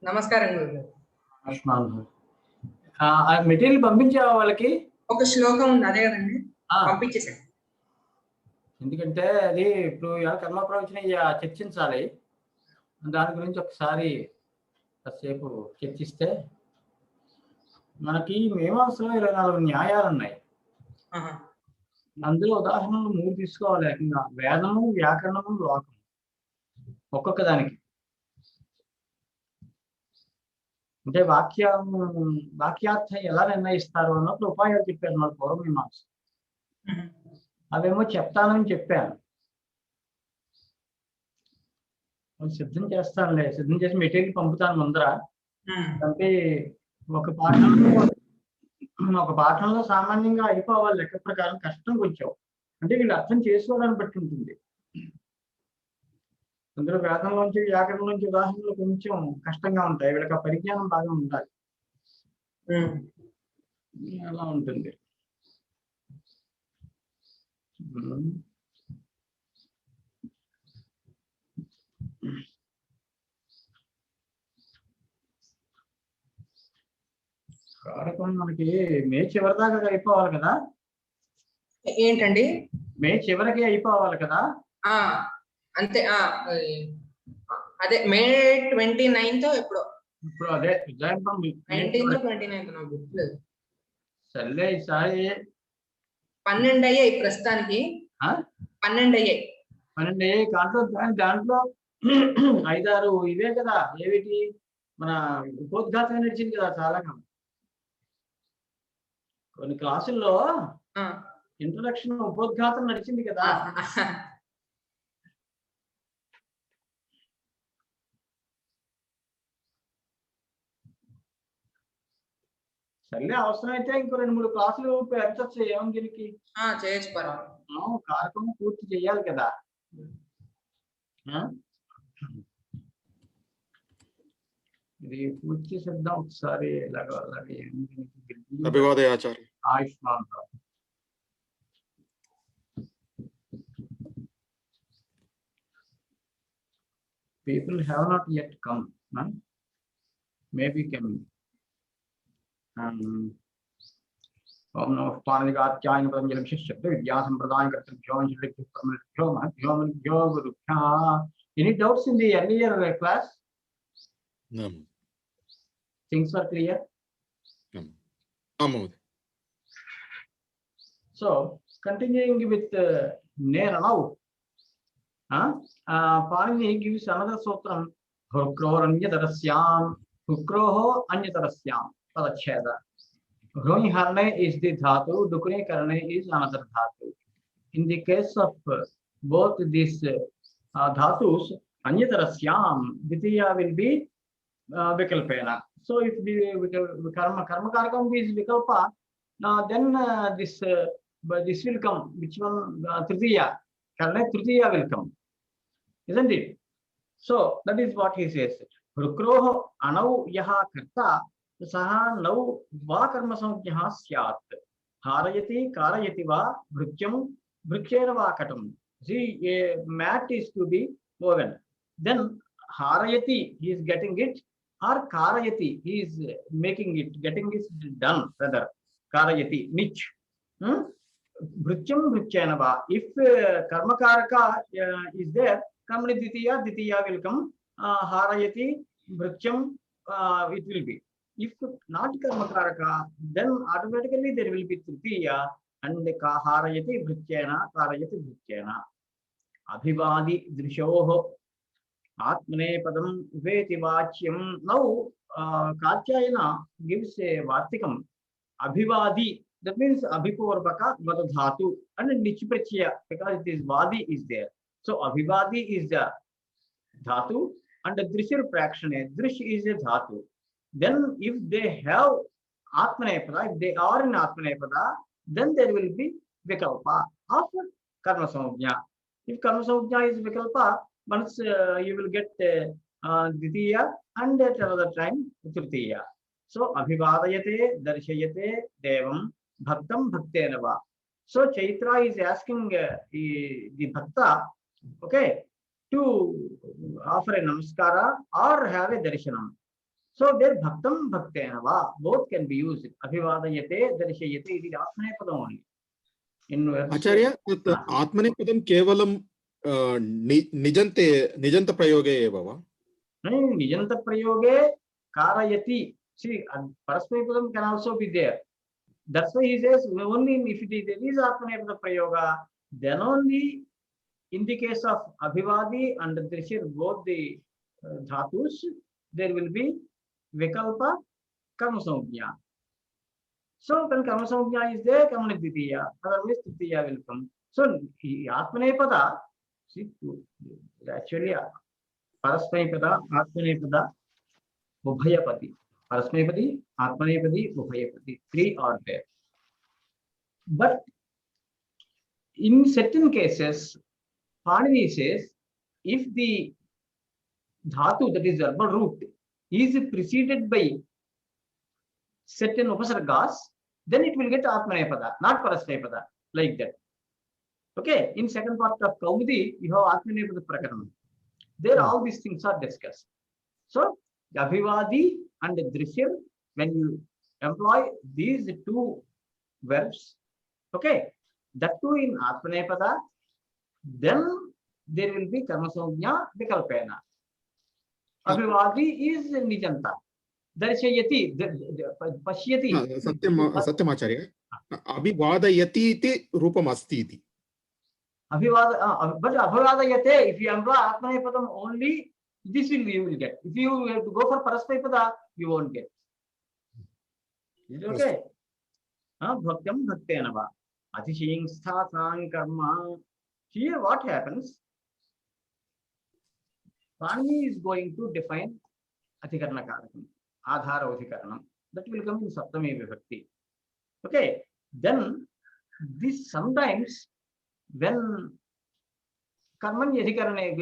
నమస్కారం గురుగారు. మెటీరియల్ పంపించే వాళ్ళకి ఒక శ్లోకం ఉంది, అదే కదండి పంపించేసాను. ఎందుకంటే అది ఇప్పుడు కర్మ ప్రవచన చర్చించాలి, దాని గురించి ఒకసారి కాసేపు చర్చిస్తే. మనకి మీమాంసలో 24 న్యాయాలు ఉన్నాయి. అందులో ఉదాహరణలు 3 తీసుకోవాలి. ఏకంగా వేదము, వ్యాకరణము, లోకము, ఒక్కొక్క దానికి. అంటే వాక్యార్థం ఎలా నిర్ణయిస్తారు అన్నప్పుడు ఉపాయాలు చెప్పారు మన పూర్వమీమాంస. అవేమో చెప్తానని చెప్పాను, సిద్ధం చేస్తానులే, సిద్ధం చేసి మెటీరియల్ పంపుతాను ముందర. అంటే ఒక పాఠంలో సామాన్యంగా అయిపోవాలి లెక్క ప్రకారం. కష్టం కొంచెం, అంటే వీళ్ళు అర్థం చేసుకోవడానికి బట్టి ఉంటుంది. అందులో వేదంలోంచి వ్యాకరణం నుంచి ఉదాహరణలు కొంచెం కష్టంగా ఉంటాయి, వీళ్ళకి ఆ పరిజ్ఞానం బాగా ఉండాలి. అలా ఉంటుంది. కారకం మనకి మే చివరి దాకా అయిపోవాలి కదా. ఏంటండి? మే చివరికి అయిపోవాలి కదా. అంతే. అదే మే 29th ఎప్పుడో. ఇప్పుడు అదే 19th 29th నాకు గుర్తులేదు. సర్లే, ఈసారి 12 అయ్యాయి ప్రస్తుతానికి. 12 అయ్యాయి. దాంట్లో 5-6 ఇవే కదా. ఏమిటి, మన ఉపోద్ఘాతం నడిచింది కదా చాలా. కొన్ని క్లాసుల్లో ఇంట్రొడక్షన్ ఉపోద్ఘాతం నడిచింది కదా. సర్లే, అవసరమైతే ఇంకో 2-3 క్లాసులు పెంచచ్చు. ఏమని దీనికి చేయొచ్చు. కారకం పూర్తి చేయాలి కదా. ఇది పూర్తి చేద్దాం ఒకసారి. అలాగే Ayushman. People have not yet come. Maybe can ओम नमः पाणिनिकात्यायन पतंजलि शिष्य विद्या संप्रदाय कर्तृभ्यो महद्भ्यो महद्भ्यो गुरुभ्यः. Any doubts in the earlier class? No. Things are clear? No. So, continuing with Nera now. Panini gives another sutram. Hukroho anyatarasyam. Hukroho anyatarasyam. Padacheda. Hroni harne is the dhatu. Dukune karne is another dhatu. In the case of both these dhatus, anyatarasyam, Ditiya will be Vikalpena. So if the karma karakam is Vikalpa, then this will come. Which one? Tritiya. Karne Tritiya will come. Isn't it? So that is what he says. Rukroho anau yaha karta saha nau va karma samjnah syat. Harayati karayati va bhrutyam bhrukshera va katam. See, a mat is to be woven. Then harayati, he is getting it, or karayati, he is making it, getting it done rather. Karayati, niche. Bhrutyam bhrukshena va. If karma karaka is there, Kamani Ditiya will come. Harayati, Bhrutyam, it will be. If not karma karaka, then automatically there will be Tritiya and Harayati Bhrutyena, Karayati Bhrutyena. Abhivadi Drishoho Atmane Padam Veti Vachyam. Now, Katyayana gives a Vartikam. Abhivadi, that means Abhiporvaka Vadadhatu and Nichprachya, because it is Vadi is there. So Abhivadi is the dhatu and the drishir prakshane. Drish is a dhatu. Then if they have Atmanepada, if they are in Atmanepada, then there will be Vikalpa of Karma Samajna. If Karma Samajna is Vikalpa, once you will get Ditiya and at another time Tritiya. So Abhivadayate Darshayate Devam Bhaktam Bhaktenava. So Chaitra is asking the Bhakta, okay, to offer a namaskara or have a darshanam. So there bhaktam bhaktenava, both can be used. Abhivadayate, darshayate, it is atmanepadam only. In आचार्य तत् आत्मनेपदं केवलं निजन्त प्रयोगे एव वा? निजन्त प्रयोगे कारयति. See, parasmaipadam can also be there. That's why he says only if there is atmanepada prayoga, then only in the case of abhivadi and drishir, both the dhatus, there will be vikalpa karma samajna. So when karma samajna is there, karma dvitiya, otherwise tritiya will come. So atmanepada, see, actually parasmaipada, atmanepada, ubhayapati. Parasmaipadi, atmanepadi, ubhayapati. Three are there. But in certain cases, Panini says, if the dhatu, that is verbal root, is preceded by certain upasargas, then it will get atmanepada, not parasmaipada, like that. Okay, in second part of Kaumudi, you have atmanepada prakaranam. There all these things are discussed. So, abhivadi and drishir, when you employ these two verbs, okay, that too in atmanepada, then there will be karma samajna vikalpena. Abhivadi is nijanta. Darshayati, pashyati. सत्यम् आचार्य, अभिवादयति इति रूपम् अस्ति इति. But abhivadayate, if you employ atmanepadam only, this you will get. If you have to go for parasmaipada, you won't get. Is it okay? Bhaktam bhaktenava. Atishayin sthasang karma. Here what happens? Panini is going to define Adhikarana Karakam, Adhara Adhikaranam. That will come in Saptami Vibhakti. Okay. Then this sometimes when Karman Yadhikarane,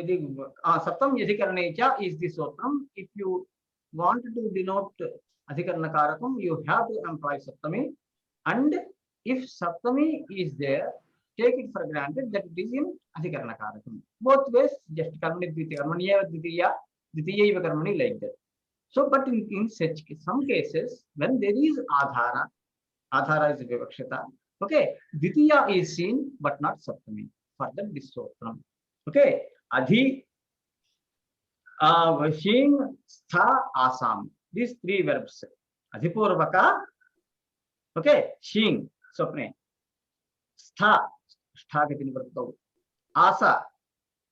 Saptam Yadhikarane cha is the Sotram. If you want to denote Adhikarana Karakam, you have to employ Saptami. And if Saptami is there, take it for granted that it is in Adhikarana Karakam. Both ways, just Karmani Dvitiya, Karmaniya Dvitiya, Dvitiya Karmani, like that. So, but in such some cases, when there is Adhara, Adhara is Vivakshita, okay, Dvitiya is seen, but not Saptami. For that, this Sotram. Okay, Adhi, Vashing, Stha, Asam. These three verbs. Adhipurvaka, okay, Shing, Sopne, Stha, Asa.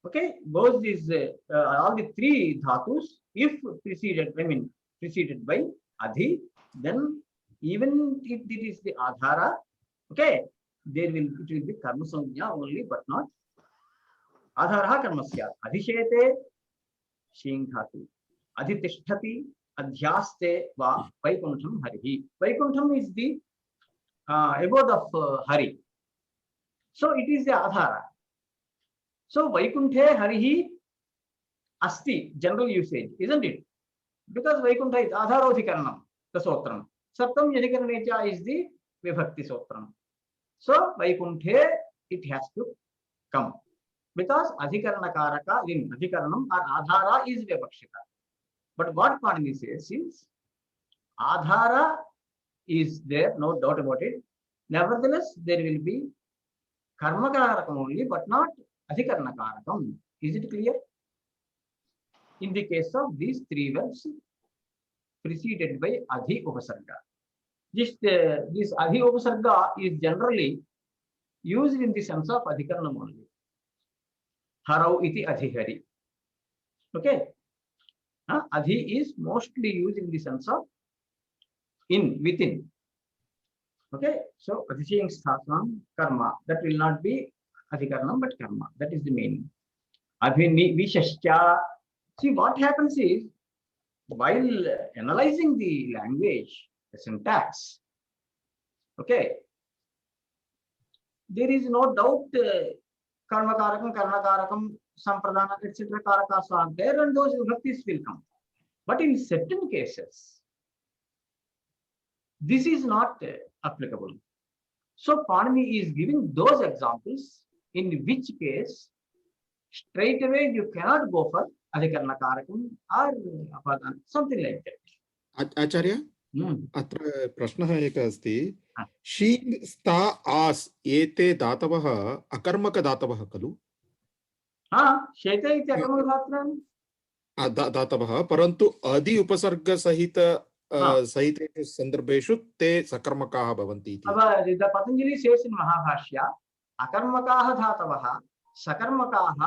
Okay, both these all the three dhatus, if preceded, preceded by adhi, then even if it is the adhara, okay, it will be karma samajna only, but not adhara karmasya. Adhishete shing dhatu, adhitisthati adhyaste va vaikuntham harihi. Vaikuntham is the abode of Hari. So it is the adhara. So Vaikunthe Harihi Asti, general usage, isn't it? Because Vaikuntha is Adharodhikaranam, the Sotram. Saptam Yadhikaranecha is the Vibhakti Sotram. So Vaikunthe, it has to come. Because Adhikarana Karaka in Adhikaranam or Adhara is Vibhakshita. But what Panini says is, Adhara is there, no doubt about it. Nevertheless, there will be Karma Karakam only, but not Adhikarana Karakam. Is it clear? In the case of these three verbs preceded by Adhi Upasarga. This Adhi Upasarga is generally used in the sense of Adhikaranam only. Harau iti Adhihari. Okay. Adhi is mostly used in the sense of in, within. Okay. So Adhishaying Sthasam Karma. That will not be Adhikaranam, but karma. That is the meaning. Abhinivishashcha. See, what happens is, while analyzing the language, the syntax, okay, there is no doubt karma karakam, karma karakam, sampradana, etc. karakas are there, and those vibhaktis will come. But in certain cases, this is not applicable. So Panini is giving those examples in which case straight away you cannot go for adhikarana karakam or apadana, something like that. आचार्य अत्र प्रश्नः एकः अस्ति शीङ् स्था आस् एते धातवः अकर्मकधातवः खलु शेते इति अकर्मकधातवः धातवः परन्तु अधि उपसर्गसहित सहितेषु सन्दर्भेषु ते सकर्मकाः भवन्ति इति पतञ्जलि says in महाभाष्या अकर्मकाः धातवः सकर्मकाः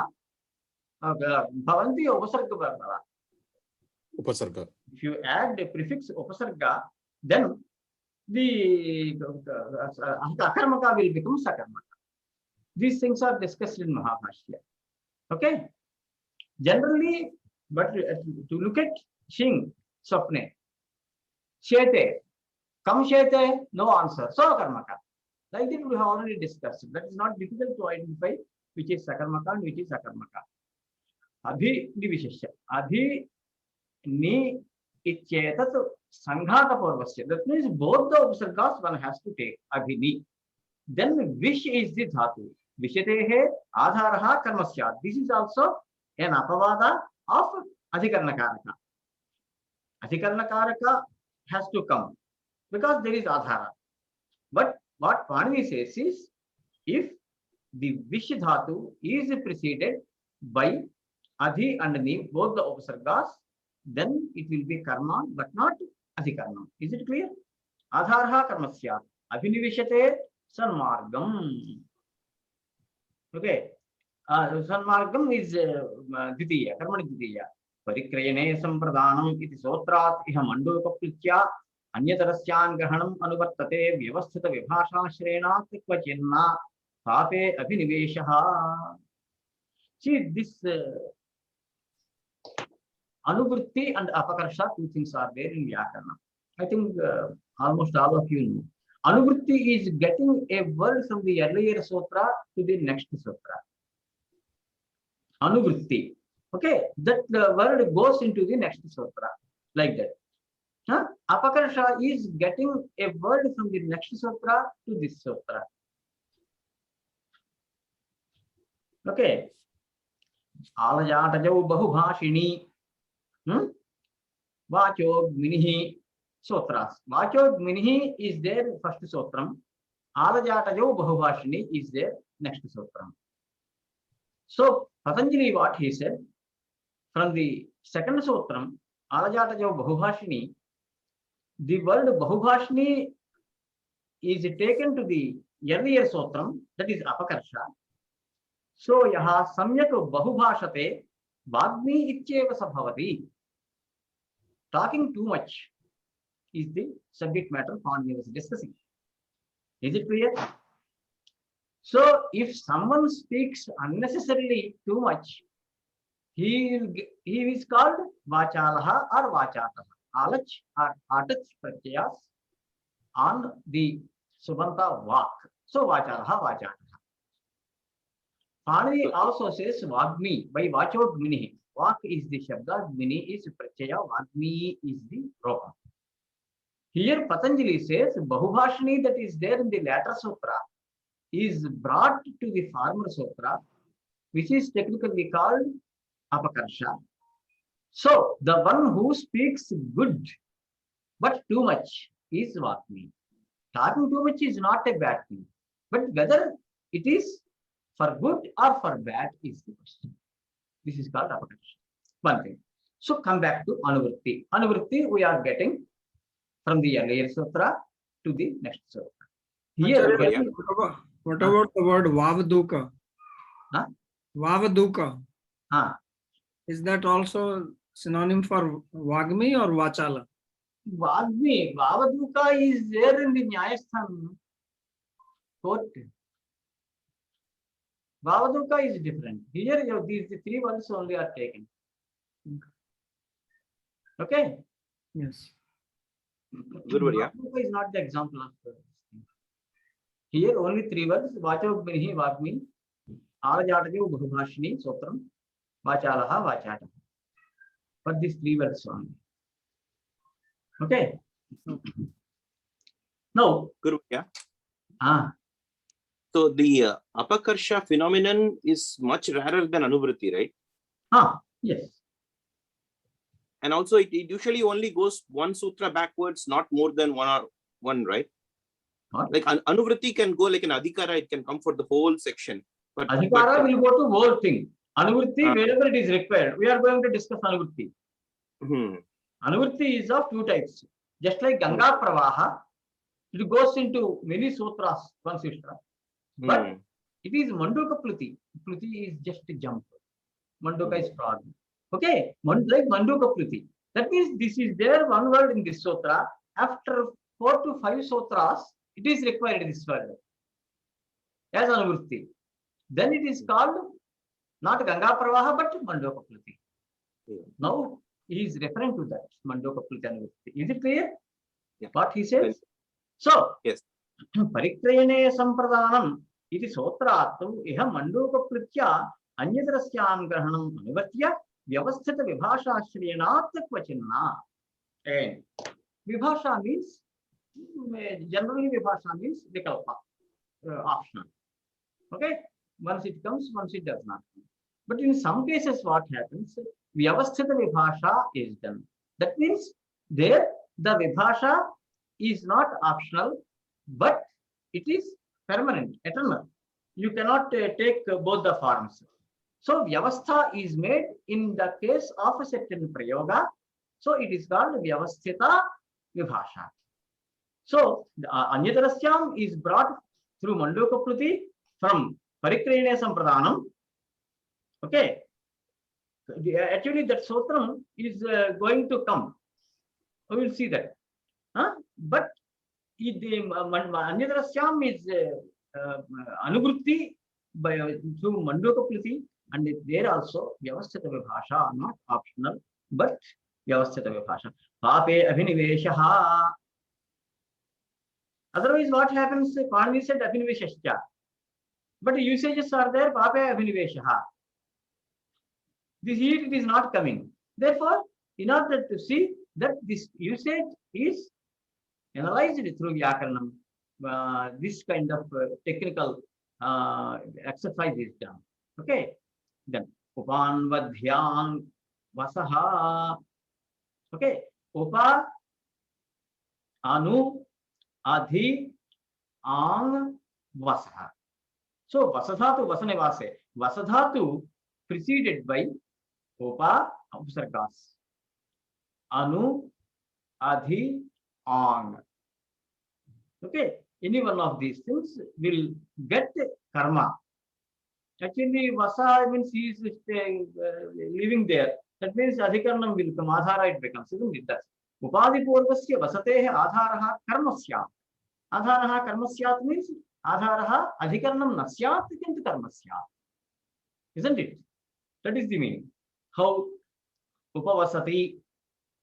भवन्ति उपसर्गवर्णः उपसर्ग. If you add the prefix upasarga, then the akarmaka will become sakarmaka. These things are discussed in Mahabhashya. Okay? Generally, but to look at Shing, Swapne, Shete, Kam Shete, no answer. So Karmaka. Like that we have already discussed. That is not difficult to identify which is Sakarmaka and which is Sakarmaka. Adhi Divishesha. Adhi Ni Ichetat Sanghata Purvasya. That means both the upsargas one has to take. Adhini. Then Vish is the Dhatu. Vishatehe Adharaha Karmasya. This is also an apavada of Adhikarana Karaka. Adhikarana Karaka has to come because there is Adhara. But what Panini says is, if the Vish Dhatu is preceded by Adhi and Ni, both the upsargas, then it will be karma but not adhikarma. Is it clear? Adharha karmasya abhinivishate sanmargam. Okay. Sanmargam is dvitiya, karmani dvitiya. Parikrayane sampradhanam iti sotrat iha mandopapritya anyatarasyan grahanam anuvartate vyavasthita vibhasha shrena tikvachinna pape abhiniveshaha. See, this Anuvritti and Apakarsha, two things are there in Vyakarana. I think almost all of you know. Anuvritti is getting a word from the earlier sutra to the next sutra. Anuvritti. Okay, that the word goes into the next sutra. Like that. Apakarsha is getting a word from the next sutra to this sutra. Okay. Alajatajau bahubhashini. Vacho Minihi Sotras. Vacho Minihi is there first sotram. Alajatajo Bahubhashini is there next sotram. So Patanjali, what he said from the second sotram, Alajatajo Bahubhashini, the word Bahubhashini is taken to the earlier sotram, that is Apakarsha. So Yaha Samyak Bahubhashate Vagmi Icheva Sabhavati. Talking too much is the subject matter Pandya was discussing. Is it clear? So, if someone speaks unnecessarily too much, he is called Vachalaha or Vachataha. Alach or Atach Pratyayas on the Subanta Vak. So, Vachalaha, Vachataha. Pandya also says Vagmi by Vachot Mini. Vak is the Shabda, Mini is Pratyaya, Vagmi is the Ropa. Here Patanjali says Bahubhashini that is there in the latter sutra is brought to the former sutra, which is technically called Apakarsha. So the one who speaks good but too much is Vagmi. Talking too much is not a bad thing, but whether it is for good or for bad is the question. This is called Apakarsha. One thing. So come back to Anuvritti. Anuvritti we are getting from the earlier sutra to the next sutra. Here, what about the word Vavaduka? Huh? Vavaduka. Is that also synonym for Vagmi or Vachala? Vagmi. Vavaduka is there in the Nyayasthan court. Vavaduka is different. Here, these three words only are taken. Okay? Yes. Vavaduka is not the example of this. Here, only three words. Vacho Binihi Vagmi, Alajatajo Bahubhashini Sotram, Vachalaha Vachata. But these three words only. Okay? Now, Guru, yeah. So the apakarsha phenomenon is much rarer than anuvritti, right? Yes. And also it usually only goes one sutra backwards, not more than one, right? Like anuvritti can go like an adhikara, it can come for the whole section. But adhikara will go to whole thing. Anuvritti, wherever it is required, we are going to discuss anuvritti. Anuvritti is of two types. Just like Ganga Pravaha, it goes into many sutras, one sutra. But it is Manduka Pluti. Pluti is just a jump. Manduka is frog. Okay, like Manduka Pluti. That means this is there one word in this sutra. After 4 to 5 sutras, it is required this word as anuvritti. Then it is called not Ganga Pravaha but Mandoka Pluti. Now he is referring to that Mandoka Pluti anuvritti. Is it clear? Yeah. What he says? So, yes. Parikrayane Sampradanam iti sotratu iha Mandoka Plutya Anyadrasyam Grahanam Anuvatya Vyavasthita Vibhasha Shriyanat Kvachinna. And Vibhasha means, generally Vibhasha means Vikalpa, optional. Okay? Once it comes, once it does not come. But in some cases what happens, Vyavasthita Vibhasha is done. That means there the Vibhasha is not optional, but it is permanent, eternal. You cannot take both the forms. So Vyavastha is made in the case of a certain prayoga. So it is called Vyavasthita Vibhasha. So Anyadarasyam is brought through Mandoka Pluti from Parikrayane Sampradanam. Okay. Actually, that sutram is going to come. We will see that. But the Anyadarasyam is Anuvritti through Mandoka Pluti, and there also Vyavasthita Vibhasha, not optional, but Vyavasthita Vibhasha. Pape Abhiniveshaha. Otherwise, what happens? Panini said Abhiniveshascha. But usages are there, Pape Abhiniveshaha. This here it is not coming. Therefore, in order to see that this usage is analyzed through Vyakaranam, this kind of technical exercise is done. Okay. Then Upan Vadhyang Vasaha. Okay. Upa Anu Adhi Ang Vasaha. So Vasadhatu Vasanevase. Vasadhatu preceded by Upa upsargas. Anu Adhi Ang. Okay. Any one of these things will get karma. Actually, Vasa means he is living there. That means Adhikaranam will come. Adhara it becomes. Isn't it? That's Upadhi Purvasya Vasatehe Adharaha Karmasya. Adharaha Karmasya means Adharaha Adhikaranam Nasyat Kintu Karmasya. Isn't it? That is the meaning. How Upavasati,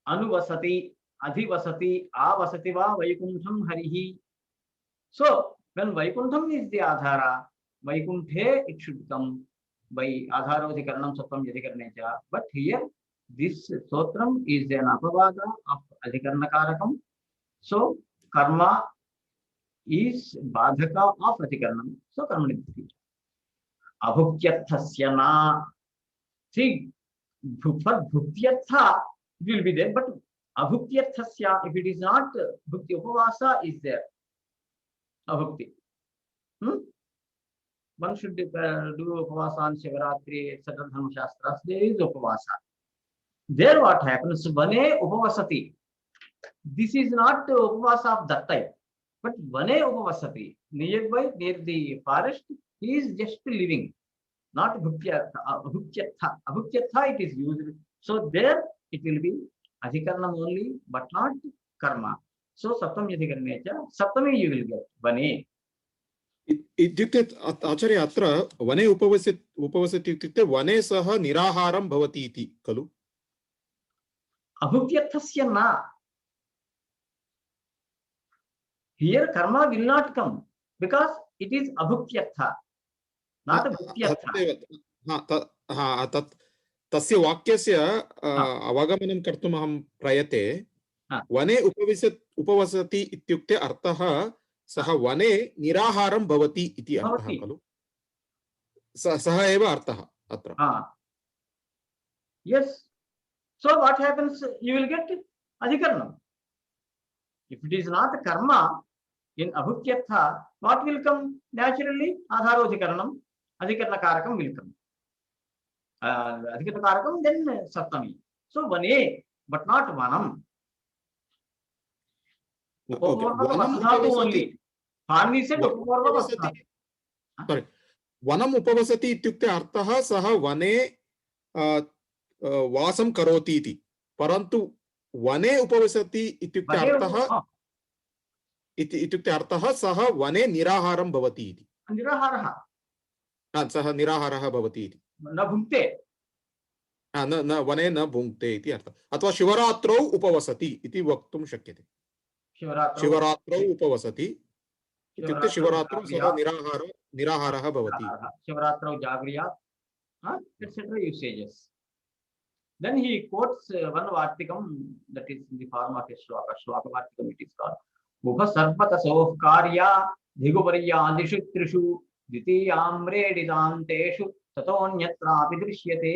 Anuvasati, Adhivasati, Avasati va Vaikuntham Harihi. So, when Vaikuntham is the Adhara, Vaikunthe it should come by Adharavati Karanam Sattvam Yadhikarnecha. But here, this Sotram is an Apavaga of Adhikarna Karakam. So, Karma is Badhaka of Adhikaranam. So, Karma Nidhi. Abhukyarthasya na. See, for Bhukyartha, it will be there, but Abhukyarthasya, if it is not, Bhukti Upavasa is there. Abhukti. One should do Upavasa on Shivaratri, etc. Dharma Shastras. There is Upavasa. There what happens? Vane Upavasati. This is not Upavasa of that type. But Vane Upavasati. Nearby, near the forest, he is just living. Not Bhukyartha. Abhukyartha it is used. So there it will be Adhikaranam only, but not Karma. So Saptam Yadhikarnecha, Saptami you will get. Vane. इत्युक्ते आचार्य अत्र वने उपवसति इत्युक्ते वने सह निराहारं भवति इति खलु Abhukyarthasya na. Here karma will not come because it is Abhukyartha, not Bhukyartha. तस्य वाक्यस्य अवगमनं कर्तुम् अहं प्रयते वने उपवसति इत्युक्ते अर्थः सः वने निराहारं भवति इति अर्थः खलु सः एव अर्थः अत्र yes so what happens you will get adhikaranam if it is not karma in abhutyartha what will come naturally adharodhikaranam adhikarana karakam will come adhikarana karakam then saptami so vane but not vanam upavasati only Harni said upavasati sorry वनम उपवसति इत्युक्ते अर्थः सः वने वासं करोति इति परन्तु वने उपवसति इत्युक्ते अर्थः सः वने निराहारं भवति इति निराहारः सः निराहारः भवति इति न भुङ्क्ते न वने न भुङ्क्ते इति अर्थः अथवा शिवरात्रौ उपवसति इति वक्तुं शक्यते शिवरात्रौ उपवसति इत्युक्ते शिवरात्रौ सः निराहारः भवति शिवरात्रौ जागर्यात् etc usages then he quotes one vartikam that is in the form of a shloka vartikam it is called upasarvatasoh karya dhigupariyadishu trishu dvitiyamredidanteshu tatonyatra drishyate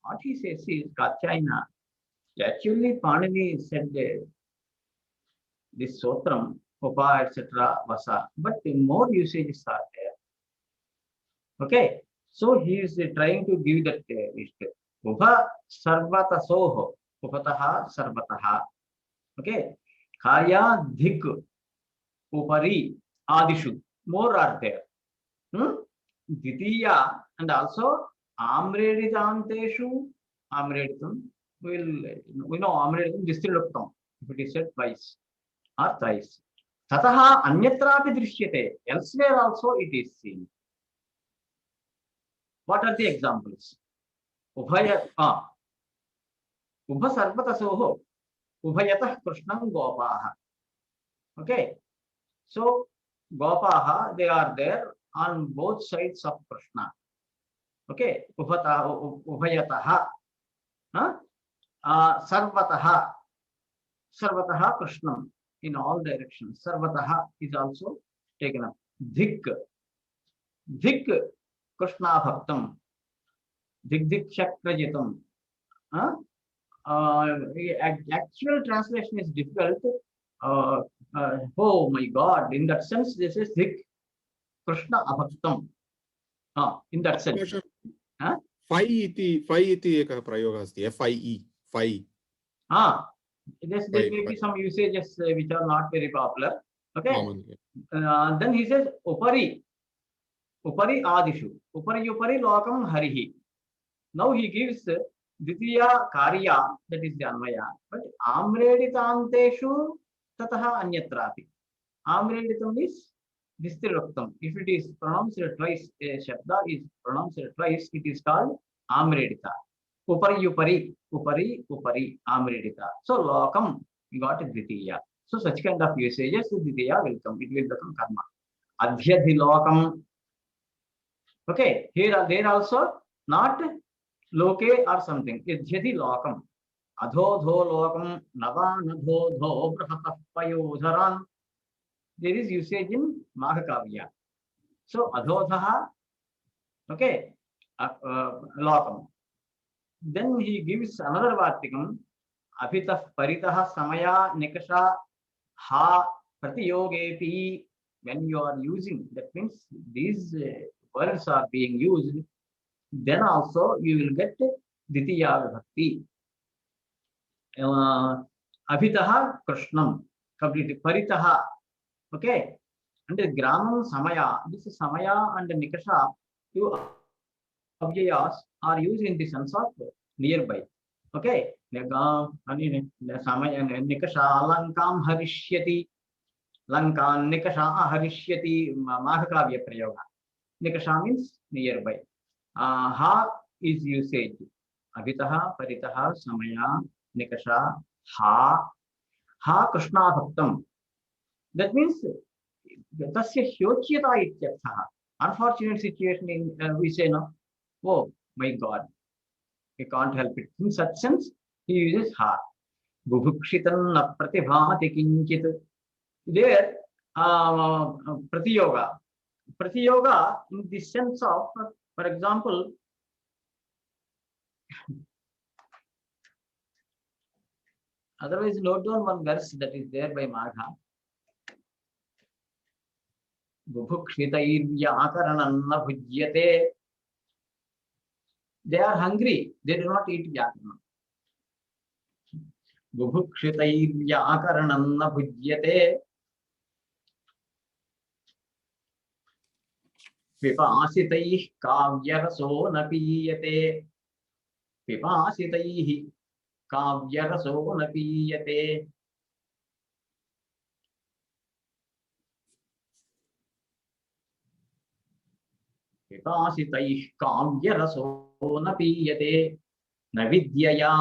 what he says is Katyayana actually Panini said this sotram Upa, etc. Vasa, but more usages are there. Okay, so he is trying to give that Upa sarvatasoho, upataha sarvataha. Okay, Karya dhik upari adishu, more are there. Ditiya and also amreditanteshu, amreditam, we know amreditam distiluktam, if it is said twice or thrice. Tataha anyatrapi drishyate, elsewhere also it is seen. What are the examples? Ubha sarvatasoho, ubhayatah krishnam gopaha. Okay, so gopaha, they are there on both sides of Krishna. Okay, ubhayataha, sarvataha krishnam. In all directions. Sarvataha is also taken up. Dhik Krishna Bhaktam. Dik Shakrajitam. Actual translation is difficult. Oh my God. In that sense, this is Dik Krishna Abhaktam. In that sense. Fai iti ekah prayoga asti. FIE. Fai. There may be some usages which are not very popular. Okay. Then he says upari adishu. Upari lokam harihi. Now he gives ditiya karya, that is the anvaya. But amreditanteshu tataha anyatrapi. Amreditam is distiluktam. If it is pronounced twice, a shabda is pronounced twice, it is called amredita. Upari, amredita. So lokam, you got dvitiya. So such kind of usages, dvitiya will come. It will become karma. Adhyadhi lokam. Okay, here there also not loke or something. Adhyadhi lokam. Adhodho lokam navanadhodho brahatah payodharan. There is usage in Mahakavya. So adhodhaha, okay, lokam. Then he gives another vartikam, apitah paritah samaya nikasha ha pratiyogepi. When you are using, that means these words are being used, then also you will get ditiya vibhakti. Apitah krishnam, completely paritaha, okay. And the gramam samaya, this is samaya and nikasha, two avyayas are used in the sense of nearby. Okay. Samaya nikasha lankam harishyati. Lankan nikasha harishyati mahakavya prayoga. Nikasha means nearby. Ha is usage. Avitaha, paritaha, samaya, nikasha, ha. Ha Krishna bhaktam. That means tasya hyochyata ityarthaha. Unfortunate situation in we say no. Oh my God, we can't help it. In such sense, he uses ha. Bubhukshitan na pratibhati kinchit. There, Pratiyoga. Pratiyoga in the sense of, for example, otherwise note down one verse that is there by Magha. Bubhukshitairvyakarananna bhujyate. They are hungry. They do not eat vyakaranam. Bubhukshitairvyakarananna bhujyate. Pipasitaih kavyaraso na piyate. Pipasitaih kavyaraso na piyate. Pipasitaih kavyaraso na piyate. Navidyaya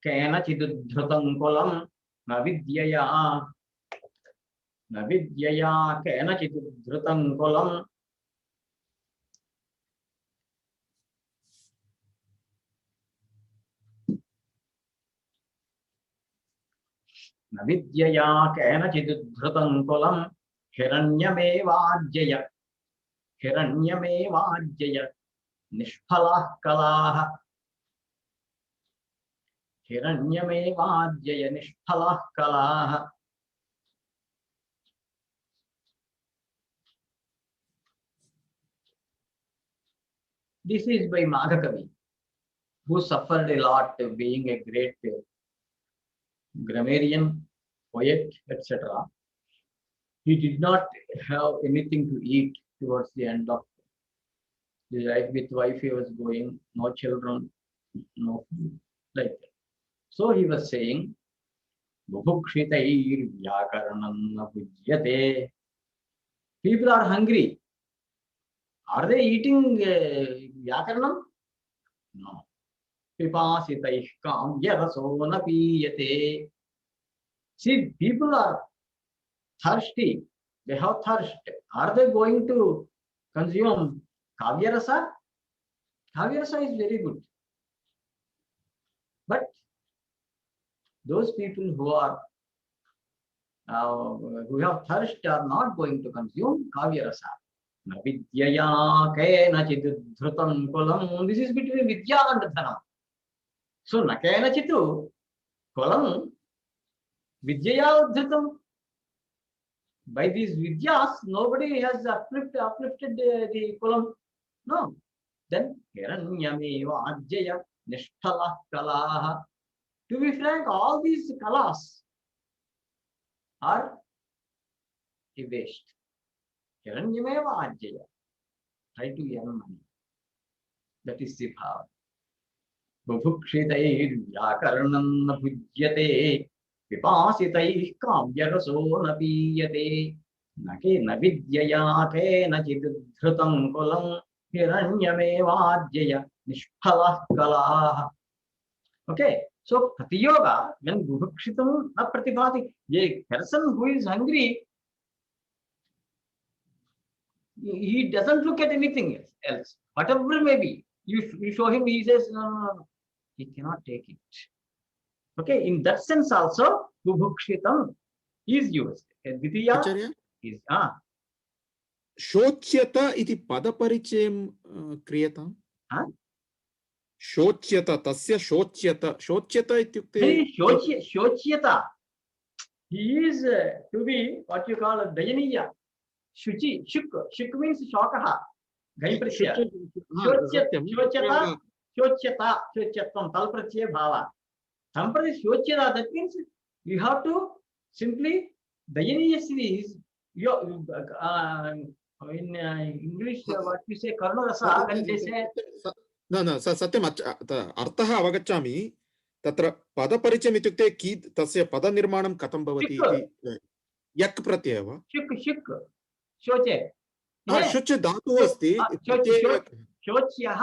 kenachidudhrutam kulam. Navidyaya kenachidudhrutam kulam. Navidyaya kenachidudhrutam kulam. Hiranyamevajjaya nishphalah kalaha. Hiranyamevajjaya nishphalah kalaha. This is by Magakavi, who suffered a lot being a great grammarian, poet, etc. He did not have anything to eat towards the end of his life. With wife he was going, no children, no food, like that. So he was saying, Bubhukshitair vyakaranam bhujyate. People are hungry. Are they eating vyakaranam? No. Pipasitaih kavyaraso na piyate. See, people are thirsty. They have thirst. Are they going to consume kavyarasa? Kavyarasa is very good. But those people who are who have thirst are not going to consume kavyarasa. Navidyaya kenachidudhrutam kulam. This is between vidya and dhanam. So nakenachitu kulam vidyaya udhrutam. By these vidyas, nobody has uplifted the kulam. No. Then hiranyameva ajjaya nishthalah kalaha. To be frank, all these kalas are a waste. Hiranyameva ajjaya. Try to earn money. That is the power. Bubhukshitair vyakaranam bhujyate. Pipasitaih kavyaraso na piyate. Nake navidyaya kenachidudhrutam kulam. Hiranyameva ajjaya nishphalah kalaha. Okay, so Pratiyoga, when Bubhukshitam na pratibhati, a person who is hungry, he doesn't look at anything else. Whatever may be, you show him, he says, no, he cannot take it. Okay, in that sense also, Bubhukshitam is used. Dvitiya Acharya? is Shochyata iti padaparichayam kriyata. Shochyata, tasya shochyata. Shochyata ityukte. Shochyata. He is to be what you call a dayaniya. Shuchi, shuk. Shuk means shokaha. Gaipratyaya. Shochyata. Shochyatvam. Talpratyaya bhava. Sampradaya shochyata. That means you have to simply dayaniya is in English what we say karunarasa. When they say न सत्यम् अर्थः अवगच्छामि तत्र पदपरिचयम् इत्युक्ते तस्य पदनिर्माणं कथं भवति इति यक् प्रत्ययः वा शुक् शोचे शुच् धातुः अस्ति शोच्यः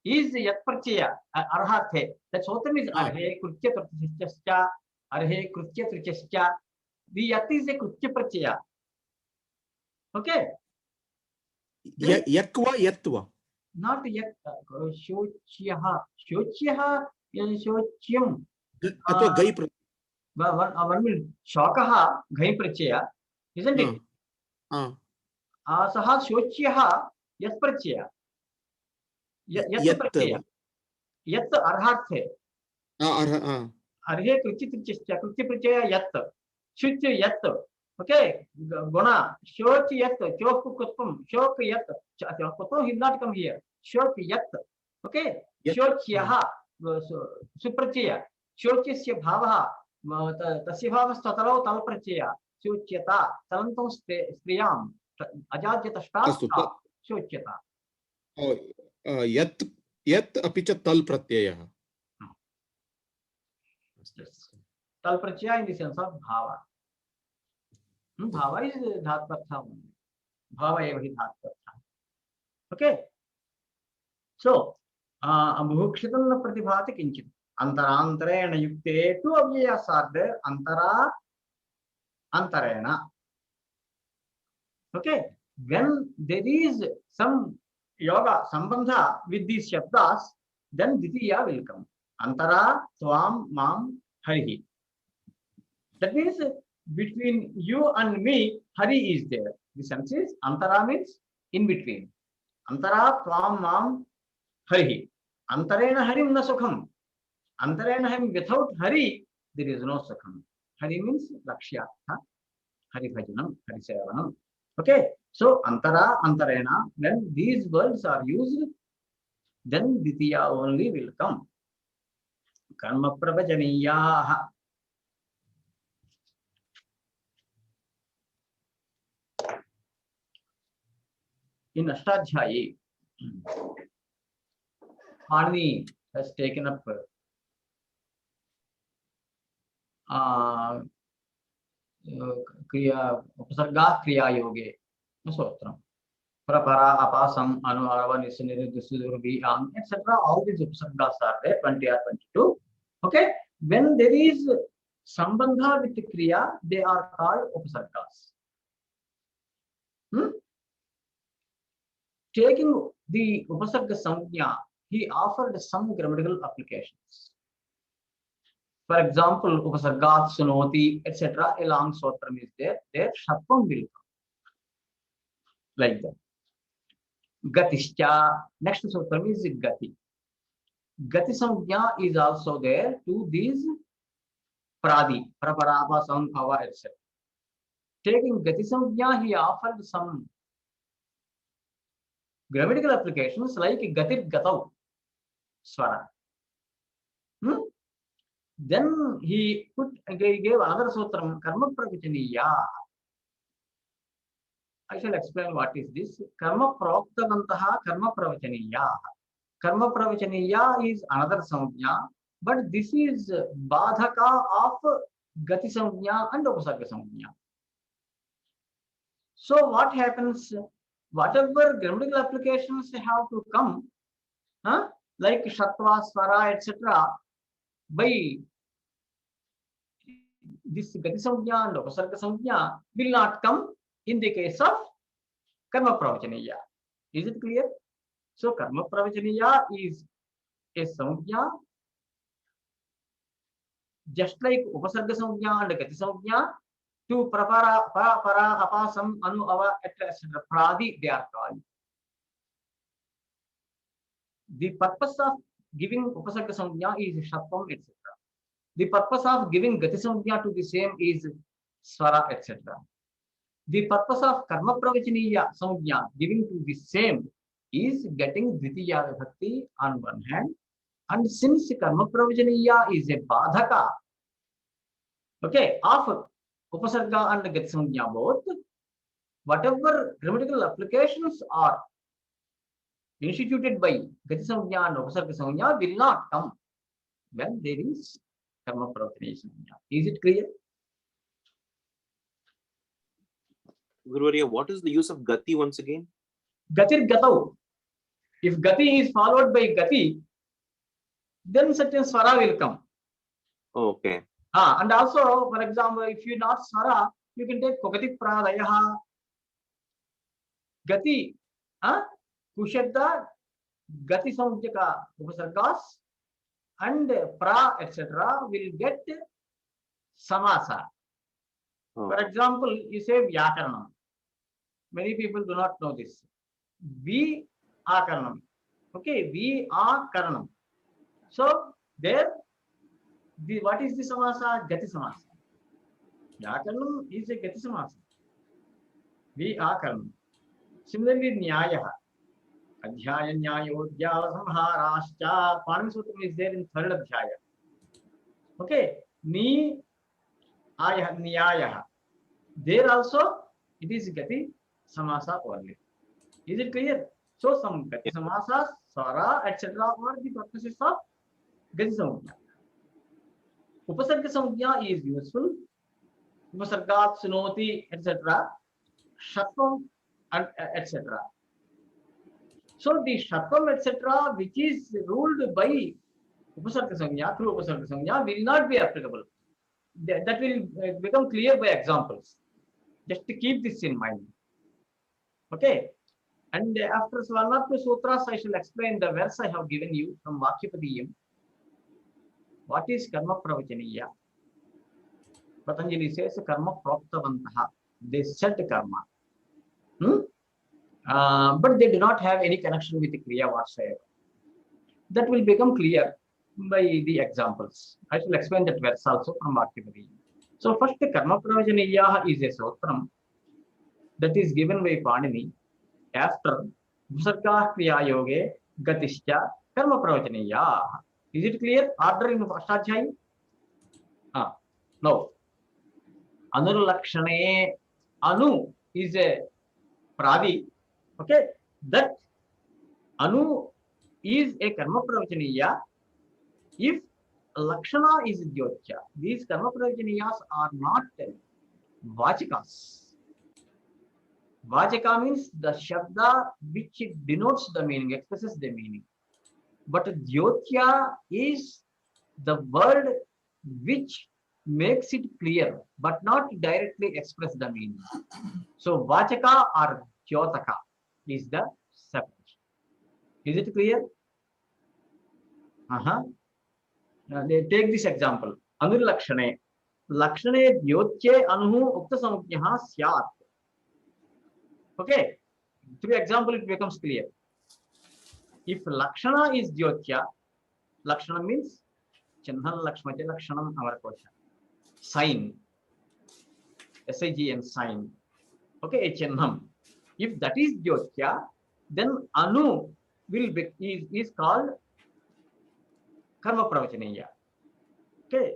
is yat pratyaya arhathe. That sotam is arhe krutya pratyascha arhe krutya trichascha. The yat is a krutya pratyaya. Okay. yakva yatva. Not yat. Shochyaha. Shochyaha is shochyam. Atva gai pratyaya. One will shokaha gai pratyaya, isn't it? सः शोच्यः यत् प्रत्यय यत् प्रत्यय यत् अर्हार्थे अर्हे कृत्य प्रत्यय यत् शुच्य यत् okay गुण शोच यत् चोक कुत्वम शोक यत् कुत्वम is not come here शोक यत् ओके शोच्यः सुप्रत्यय शोच्यस्य भावः तस्य भावस्ततरौ तल प्रत्यय शोच्यता तलन्तं स्त्रियां अजाद्यतष्टा शोच्यता यत् यत् अपि च तल प्रत्ययः तल प्रत्यय in the sense of bhava. Bhava is dhatpartha only. Bhava eva hi dhatpartha. Okay. So, abhukshitam na pratibhati kinchit. Antarantarena yukte tu avyaya sarde antarena. Okay. When there is some yoga sambandha with these shabdas, then ditya will come. Antara tvam mam harihi. That means between you and me, Hari is there. The sense is Antara means in between. Antara tvam mam Hari. Antarena Harim na sukham. Antarena Harim without Hari, there is no sukham. Hari means Lakshyartha, Hari Bhajanam, Hari Sevanam. Okay. So Antara, Antarena, when these words are used, then Ditya only will come. Karma pravajaniyaha. In Ashtadhyayi, Pani has taken up Kriya Upasarga Kriya Yoge Sotram. Prapara, Apasam, Anu, Arava, Nisaniri, Dusudurvi, etc. All these Upasargas are there, 20 or 22. Okay? When there is Sambandha with the Kriya, they are called Upasargas. Taking the Upasarga Samjna, he offered some grammatical applications. For example, Upasargat, Sunoti, etc. A long sotram is there. There, Shatvam will come. Like that. Gatischa, next sotram is Gati. Gati Samjna is also there to these Pradi, Praparapa, Samkhava, etc. Taking Gati Samjna, he offered some grammatical applications like Gatir Gatau, Swara. Then he gave another sutram, Karma Pravachaniya. I shall explain what is this. Karma Proktavantaha, Karma Pravachaniya. Karma Pravachaniya is another samjna, but this is Badhaka of Gati Samjna and Upasarga Samjna. So what happens? Whatever grammatical applications have to come, like Shatva, Swara, etc., by this Gati Samjna and Upasarga Samjna will not come in the case of Karma Pravachaniya. Is it clear? So Karma Pravachaniya is a Samjna, just like Upasarga Samjna and Gati Samjna, to Prapara, Para, Apasam, Anu, Ava, etc. Pradi, they are called. The purpose of giving Upasarga Samjna is Shatvam, etc. The purpose of giving Gati Samjna to the same is Swara, etc. The purpose of Karma Pravachaniya Samjna giving to the same is getting Dvitiya Vibhakti on one hand, and since Karma Pravachaniya is a Badhaka, okay, of Upasarga and Gati Samjna both, whatever grammatical applications are instituted by Gati Samjna and Upasarga Samjna will not come when there is Karma Pravachaniya Samjna. Is it clear? Guruvarya, what is the use of Gati once again? Gatir Gatau. If Gati is followed by Gati, then certain Swara will come. Okay. And also, for example, if you not Swara, you can take Kokati Pradayaha, Gati, Kushadda, Gati Samjaka Upasargas, and Pra, etc. will get Samasa. For example, you say Vyakaranam. Many people do not know this. We are karanam. Okay, we are karanam. So there, what is the samasa? Gati samasa. Vyakaranam is a gati samasa. We are karanam. Similarly, nyaya. Adhyaya nyayodhya samharascha. Panini Sutram is there in third adhyaya. Okay, ni ayah nyaya. There also it is gati samasa only. Is it clear? So some gati samasas, swara, etc. are the purposes of gati samajna. Upasarga samajna is useful. Upasargat, sunoti, etc. Shatvam, etc. So the shatvam, etc., which is ruled by upasarga samajna, through upasarga samajna, will not be applicable. That will become clear by examples. Just to keep this in mind. Okay. And after one or two sutras, I shall explain the verse I have given you from Vakyapadiyam. What is karma pravachaniya? Patanjali says karma praptavantaha. They said karma. But they do not have any connection with the kriya whatsoever. That will become clear by the examples. I shall explain that verse also from Vakyapadiyam. So first, karma pravachaniya is a sutram that is given by Panini after Visarga Kriya Yoge Gatischa Karma Pravachaniya. Is it clear? Order in first adhyaya? No. Anulakshane. Anu is a Pravi. Okay. That Anu is a Karma Pravachaniya if Lakshana is Jyotya. These Karma Pravachaniyas are not Vachikas. Vachaka means the shabda which denotes the meaning, expresses the meaning. But Jyotya is the word which makes it clear, but not directly express the meaning. So Vachaka or Jyotaka is the separation. Is it clear? They take this example. Anulakshane. Lakshane Jyotye Anuhu Ukta Samukyaha Syat. Okay, through example it becomes clear. If Lakshana is Jyotya, Lakshana means Chinhan Lakshmate Lakshanam Amarkosha. Sign. SIGN sign. Okay, a Chinnam. If that is Jyotya, then Anu will be is called Karma Pravachaniya. Okay.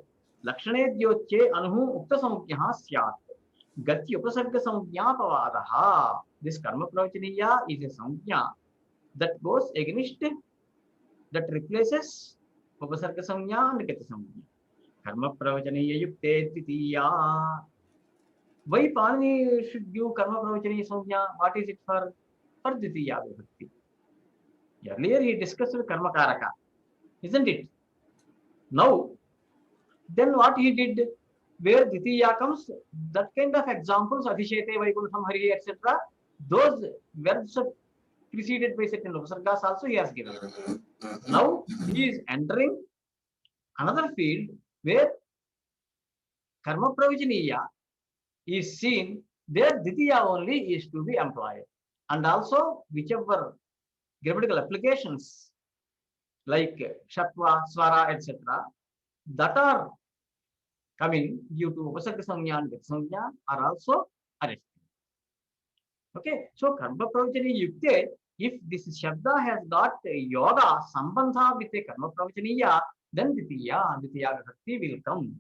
Lakshane Jyotye Anuhu Ukta Samukyaha Syat. Gati Upasarga Samujna Pavadaha. This Karma Pravachaniya is a Samujna that goes against, that replaces Upasarga Samujna and Gati Samujna. Karma Pravachaniya Yukte Titiya. Why Panini should give Karma Pravachaniya Samujna? What is it for? For Titiya Vibhakti. Earlier he discussed Karma Karaka, isn't it? Now, then what he did, where Ditiya comes, that kind of examples, Adhishete, Vaikuntham, Hari, etc., those verbs preceded by certain upasargas also he has given. Now he is entering another field where Karma Pravachaniya is seen, there Ditiya only is to be employed. And also whichever grammatical applications like Shatva, Swara, etc., that are coming due to Upasarga Samjna and Gati Samjna are also arrested. Okay, so Karma Pravachaniya Yukte, if this Shabda has got a yoga sambandha with a Karma Pravachaniya, then Ditiya Vibhakti will come.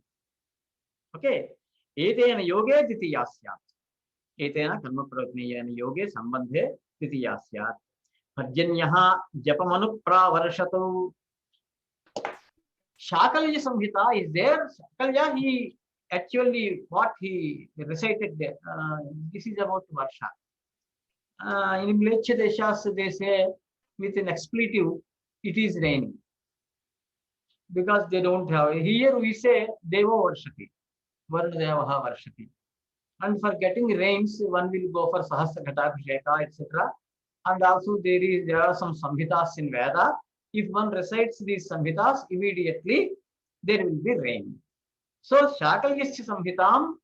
Okay, Etena Yoge Ditiya Syat. Etena Karma Pravachaniya Yoge Sambandhe Ditiya Syat. Parjanyaha Japamanu Pravarshatu. Shakalya Samhita is there. Shakalya, he actually what he recited there. This is about Varsha. In Mlecha Deshas, they say with an expletive, it is raining. Because they don't have. Here we say Devo Varshati. Varnadevaha Varshati. And for getting rains, one will go for Sahasra Ghatabhisheka, etc. And also there are some Samhitas in Veda. If one recites these Samhitas, immediately there will be rain. So Shakalyasya Samhitam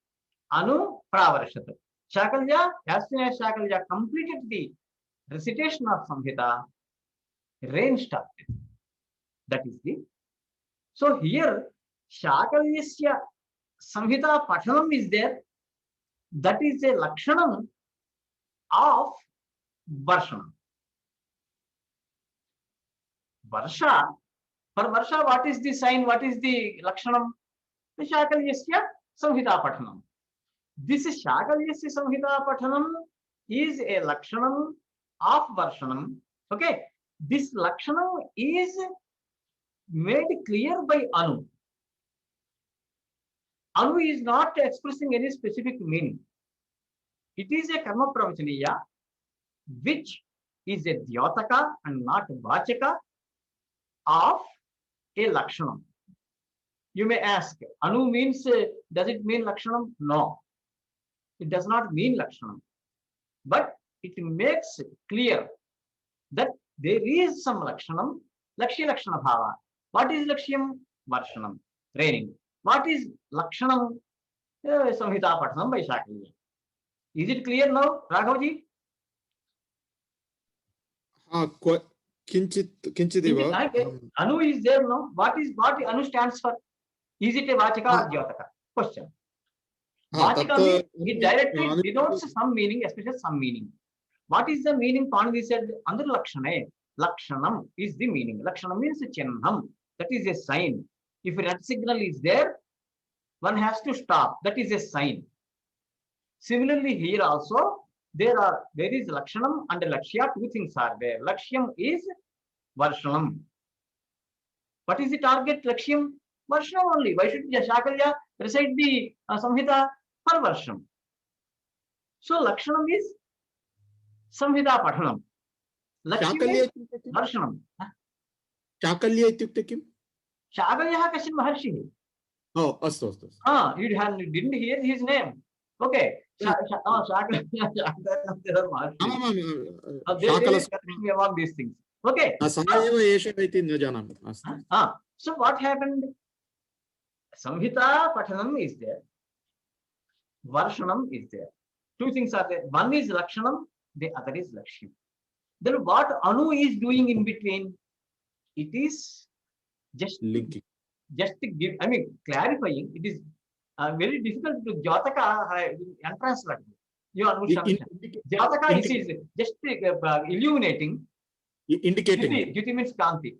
Anu Pravarshata. Shakalya, as soon as Shakalya completed the recitation of Samhita, rain started. That is the. So here, Shakalyasya Samhita Pathanam is there. That is a Lakshanam of Varshanam. Varsha, for Varsha, what is the sign? What is the Lakshanam? The Shakalyasya Samhita Pathanam. This is Shakalyasya Samhita Pathanam is a Lakshanam of Varshanam. Okay. This Lakshanam is made clear by Anu. Anu is not expressing any specific meaning. It is a karma pravachaniya, which is a dyotaka and not vachaka of a lakshanam. You may ask, Anu means, does it mean lakshanam? No, it does not mean lakshanam. But it makes clear that there is some lakshanam, lakshya lakshana bhava. What is lakshyam? Varshanam, raining. What is lakshanam? Samhita pathanam by Shakalya. Is it clear now, Raghavji? Kinchit. Anu is there now. What Anu stands for? Is it a vachaka or dyotaka? Question. Vachaka means it directly denotes some meaning, especially some meaning. What is the meaning? Pandvi said, under lakshane. Lakshanam is the meaning. Lakshanam means chinnam. That is a sign. If a red signal is there, one has to stop. That is a sign. Similarly, here also there is lakshanam and lakshya. Two things are there. Lakshyam is varshanam. What is the target? Lakshyam varshanam only. Why should Shakalya recite the Samhita for varsham? So lakshanam is Samhita pathanam. Lakshyam is varshanam. Shakalya ityukte kim? Shakalya kashin maharshihi. Oh, astu. You didn't hear his name. Okay. Shakalya. There are maharshis. There is connection among these things. Okay. So what happened? Samhita Pathanam is there. Varshanam is there. Two things are there. One is Lakshanam, the other is Lakshyam. Then what Anu is doing in between? It is just linking. Just to give, clarifying. It is very difficult to Jataka entrance. You understand? Jataka is just illuminating. Indicating. Jyoti means Kanti.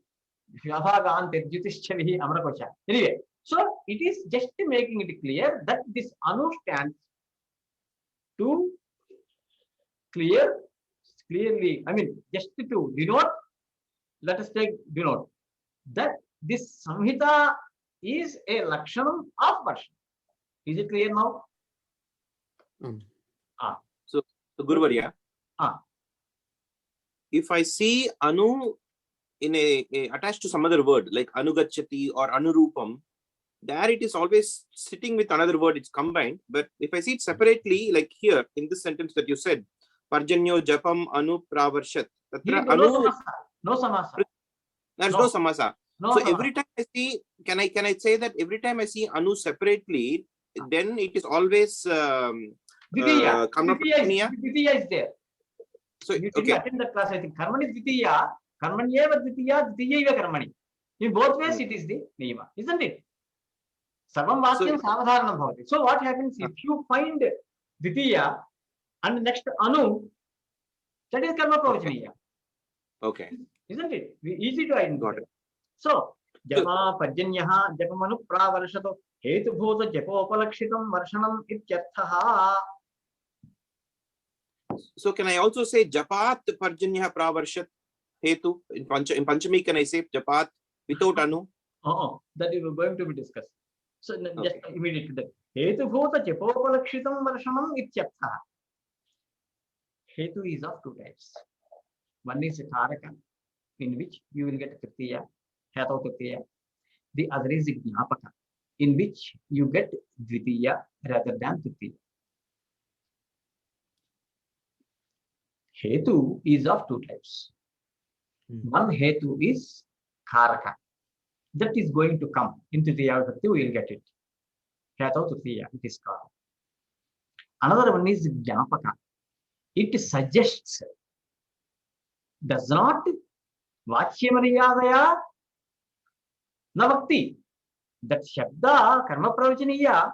Anyway, so it is just making it clear that this Anu stands to clearly, just to denote, let us take denote that this Samhita is a Lakshanam of Varshanam. Is it clear now? So Guruvarya, if I see Anu in a attached to some other word like Anugachati or Anurupam, there it is always sitting with another word, it's combined. But if I see it separately, like here in this sentence that you said, Parjanyo Japam Anu Pravarshat. No samasa. There's no samasa. So every time I see, can I say that every time I see Anu separately, then it is always Dvitiya is there. So you didn't attend that class, I think. Karmani Dvitiya, Karmanyeva Dvitiya, Dvitiya Karmani. In both ways it is the Niyama, isn't it? Sarvam Vakyam Savadharanam Bhavati. So what happens if you find Dvitiya and next Anu, that is Karma Pravachaniya. Okay. Isn't it? Easy to identify. So, Japa Parjanyaha Japamanu Pravarshato Hetu Bhuta Japopalakshitam Varshanam Ityarthaha. So can I also say Japat Parjanyaha Pravarshat Hetu? In Panchami, can I say Japat without Anu? That is going to be discussed. So just immediately that. Hetu Bhuta Japopalakshitam Varshanam Ityarthaha. Hetu is of two types. One is kArakam, in which you will get Tritiya, Hetu Tritiya. The other is Jnapaka, in which you get Dvitiya rather than Tritiya. Hetu is of two types. One Hetu is kArakam. That is going to come into the Vibhakti, we will get it. Hetu Tritiya, it is called. Another one is Jnapaka. It suggests, does not Vachyamariyadaya Navakti. That Shabda Karma Pravachaniya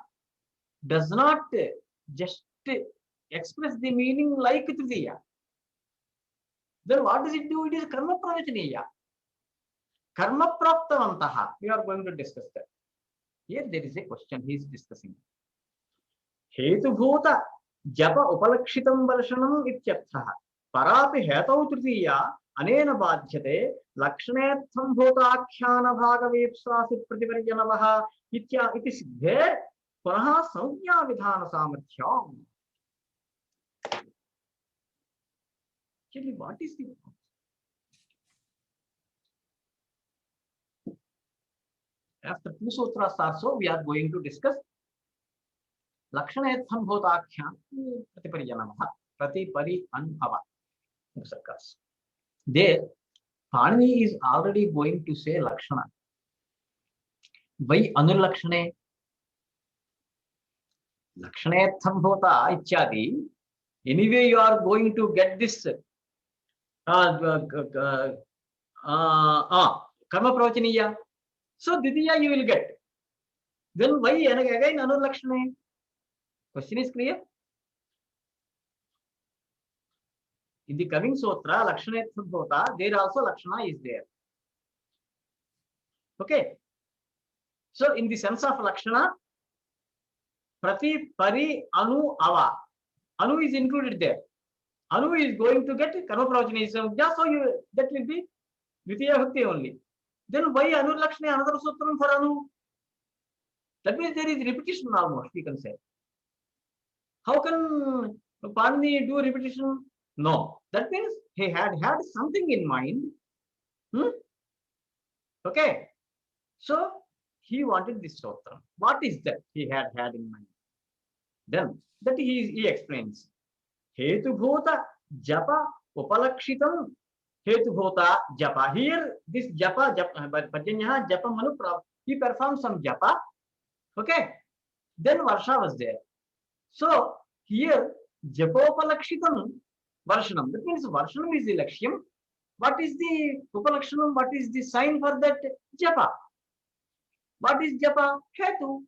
does not just express the meaning like Tritiya. Then what does it do? It is Karma Pravachaniya. Karma Praptavantaha. We are going to discuss that. Here there is a question he is discussing. Hetubhuta Japa Upalakshitam Varshanam Ityarthaha. Parapi Hetau Tritiya Anena Bhajyate Lakshanetham Bhutakhyana Bhagavipsasi Prativaryanavaha Itya iti siddhe Punaha Samya Vidhana Samarthyam. Actually, what is the after two sutras or so, we are going to discuss Lakshanetham Bhutakhyana Prativaryanavaha Pratipari Anbhava. There, Panini is already going to say Lakshana. Why Anulakshane? Lakshanetham Bhota Ityadi. Anyway, you are going to get this Karma Pravachaniya. So, Ditiya you will get. Then why again Anulakshane? Question is clear? In the coming sutra, Lakshanetham Bhota, there also Lakshana is there. Okay. So, in the sense of Lakshana, Prati, Pari, Anu, Ava. Anu is included there. Anu is going to get Karma Pravachaniya. So, that will be Dvitiya Bhakti only. Then why Anu Lakshana, another sutram for Anu? That means there is repetition almost, we can say. How can Panini do repetition? No. That means he had something in mind. Okay. So, he wanted this sutra. What is that he had in mind? Then, that he explains. Hetubhuta Japa Upalakshitam Hetubhuta Japa. Here, this Japa, Pajanya Japa Manu, he performed some Japa. Okay. Then Varsha was there. So, here, Japopalakshitam Varshanam. That means Varshanam is the Lakshyam. What is the Upalakshanam? What is the sign for that? Japa. What is Japa? Hetu.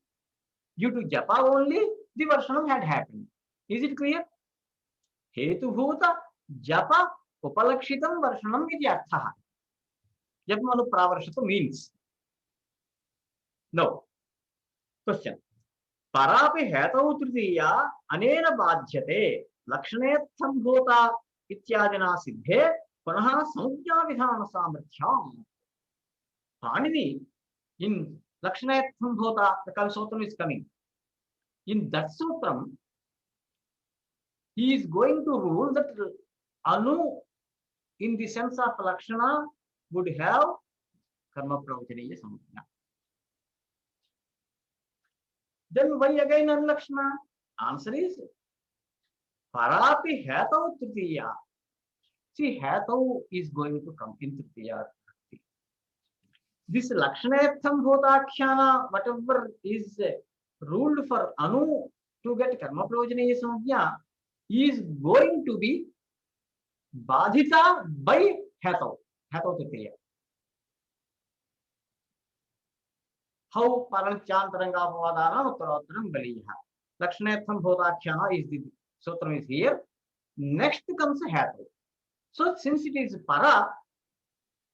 Due to Japa only, the Varshanam had happened. Is it clear? Hetu Bhuta Japa Upalakshitam Varshanam iti arthaha. Japamanu Pravarshatu means. No. Question. Parapi Hetau Tritiya Anena Bhajyate Lakshanetham Bhota Ityadina Siddhe Punaha Samya Vidhana Samarthyam. Panini in Lakshanetham Bhota, the Sutram is coming. In that Sutram, he is going to rule that Anu, in the sense of Lakshana, would have Karma Pravachaniya Samanya. Then why again Anulakshana? Answer is Parapi Hetau Tritiya. See, Hetau is going to come in Tritiya. This Lakshanetham Bhotakhyana, whatever is ruled for Anu to get Karma Pravachaniya Samanya, is going to be Badhita by Hetau. Hetau Tritiya. How Paranchantarangavadana Uttarottaram Baliha. Lakshanetham Bhotakhyana is the sutram is here. Next comes Hetau. So since it is Para,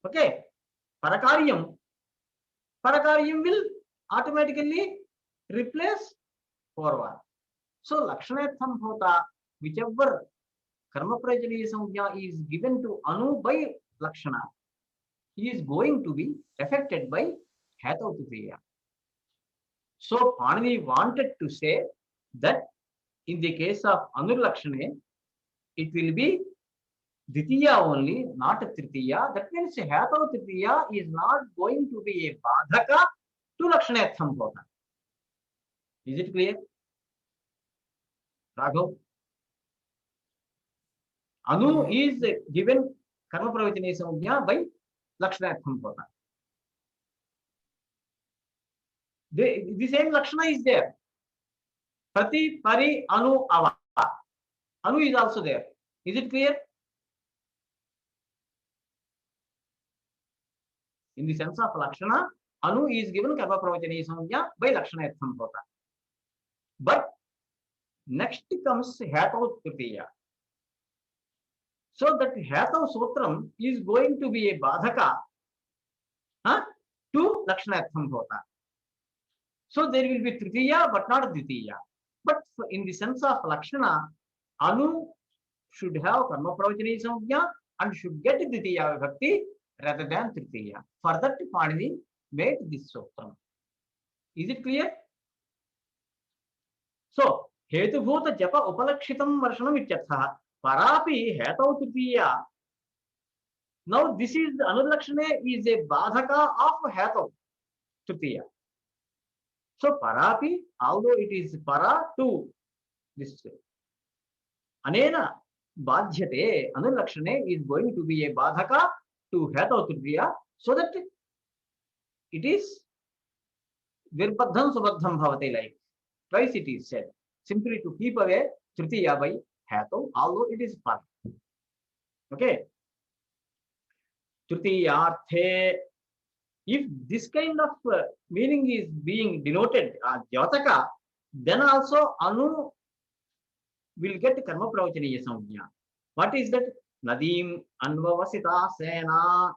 okay, Parakaryam will automatically replace forward. So Lakshanetham Bhota, whichever Karma Pravachaniya Samanya is given to Anu by Lakshana, he is going to be affected by Hetau Tritiya. So Panini wanted to say that in the case of Anulakshane, it will be Ditiya only, not Tritiya. That means Hetau Tritiya is not going to be a Badhaka to Lakshanetham Bhota. Is it clear? Raghav? Anu is given Karma Pravachaniya Samanya by Lakshanetham Bhota. The same Lakshana is there. Prati, Pari, Anu, Ava. Anu is also there. Is it clear? In the sense of Lakshana, Anu is given Karma Pravachani Samya by Lakshana Sambhota. But next comes Hatau Tritiya. So that Hatau Sutram is going to be a Badhaka to Lakshana Sambhota. So there will be Tritiya but not Ditiya. But in the sense of Lakshana, Anu should have Karma Pravachani Samya and should get Ditiya Vibhakti rather than Tritiya. For that, Panini made this Sutram. Is it clear? So, Hetubhuta Japa Upalakshitam Varshanam Ityartha Parapi Hetau Tritiya. Now, this is Anulakshane is a Badhaka of Hetau Tritiya. So, Parapi, although it is Para to this Anena Badhyate, Anulakshane is going to be a Badhaka to Hetau Tritiya, so that it is Virbaddham Subadham Bhavate, like twice it is said, simply to keep away Tritiya by Hetau, although it is Para. Okay. Tritiyarthe, if this kind of meaning is being denoted as Jataka, then also Anu will get Karma Pravachaniya Samya. What is that? Nadim Anvavasita Sena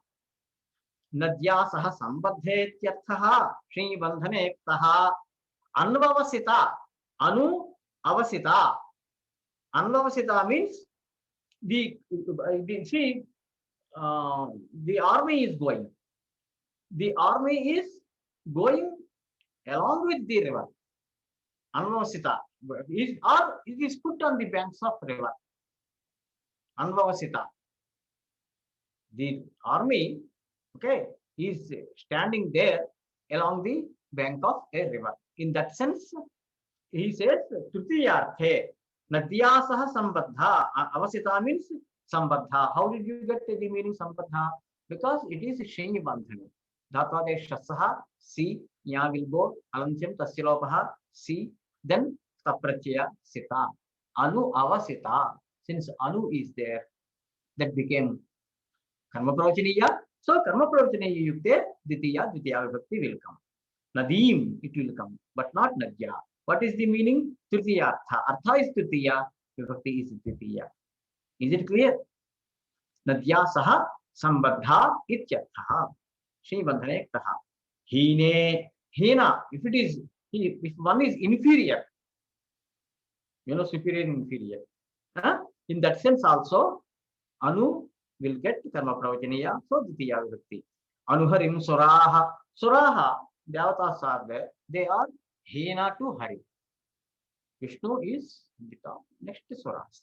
Nadya Saha Sambadhe Tyarthaha Shri Bandhane Ektaha Anvavasita Anu Avasita. Anvavasita means the army is going. The army is going along with the river. Anvavasita. It is put on the banks of river. Anvavasita. The army, okay, is standing there along the bank of a river. In that sense, he says, Tritiyarthe, Nadyasaha Sambadha. Avasita means Sambadha. How did you get the meaning Sambadha? Because it is Sheni Bandhani. Dhatvadesh Shasaha, si, ya will go, Alantyam Tasyilopaha, si, then Tapratyaya Sita. Anu Avasita. Since Anu is there, that became Karma Pravachaniya. So Karma Pravachaniya Yukte, Ditiya Vibhakti will come. Nadim, it will come, but not Nadya. What is the meaning? Tritiya Artha. Artha is Tritiya, Vibhakti is Ditiya. Is it clear? Nadya Saha Sambadha Ityartha. Shri Bandhane Ektaha. Hine, Hena, if one is inferior, superior and inferior. In that sense also, Anu will get Karma Pravachaniya, so Ditiya Vibhakti. Anuharim Suraha. Suraha, Devatas are there. They are Hena to Hari. Vishnu is the top. Next is Surahas.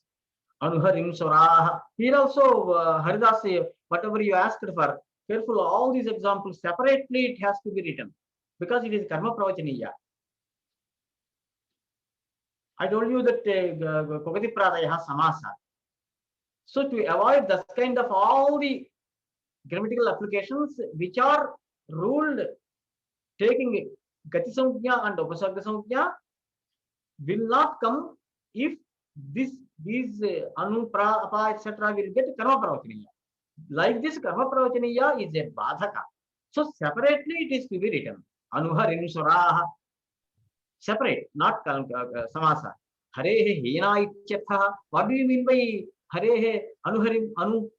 Anuharim Suraha. Here also, Haridas, whatever you asked for, careful, all these examples separately it has to be written because it is Karma Pravachaniya. I told you that Kogati Pradaya Samasa. So to avoid this kind of all the grammatical applications which are ruled taking Gati Samjna and Upasarga Samjna will not come if these Anu, Pra, Apa, etc. will get Karma Pravachaniya. Like this, Karma Pravachaniya is a Badhaka. So separately it is to be written. Anuharim Suraha. Separate, not Samasa. Harehe Hena Ityatha. What do you mean by Harehe Anuharim Anu?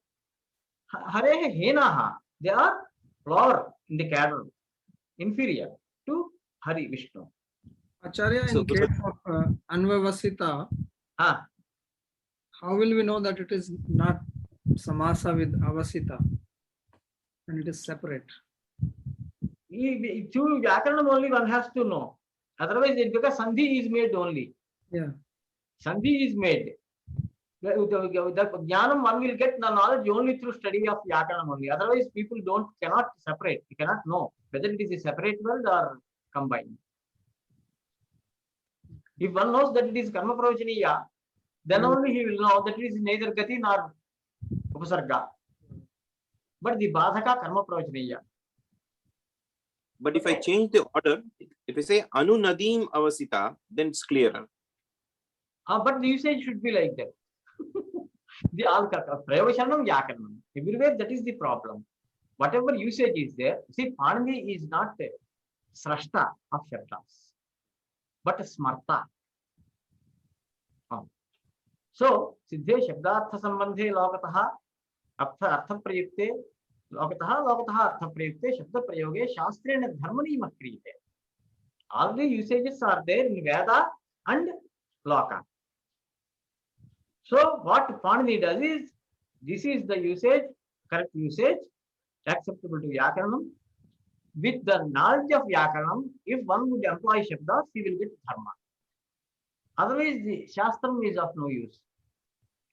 Harehe Henaha. They are lower in the cadre, inferior to Hari Vishnu. Acharya, in case of Anvavasita, how will we know that it is not Samasa with Avasita and it is separate? Through Vyakaranam only one has to know. Otherwise, because Sandhi is made only. Yeah. Sandhi is made. The Jnanam one will get the knowledge only through study of Vyakaranam only. Otherwise, people cannot separate. You cannot know whether it is a separate word or combined. If one knows that it is Karma Pravachaniya, then only he will know that it is neither Gati nor Upasarga. But the Badhaka Karma Pravachaniya. But if I change the order, if I say Anu Nadim Avasita, then it's clearer. But the usage should be like that. The all Prayavashanam, Yakaranam. Everywhere that is the problem. Whatever usage is there, see, Panini is not a srashta of shabdas, but a smarta. So, Siddhe Shabdartha Sambandhe Lokataha, Artha Prayukte, Lokataha Artha Prayukte, Shabda Prayoge, Shastre and Dharmani Makrite. All the usages are there in Veda and Loka. So, what Panini does is, this is the usage, correct usage, acceptable to Vyakaranam. With the knowledge of Vyakaranam, if one would employ Shabdas, he will get Dharma. Otherwise, the Shastram is of no use.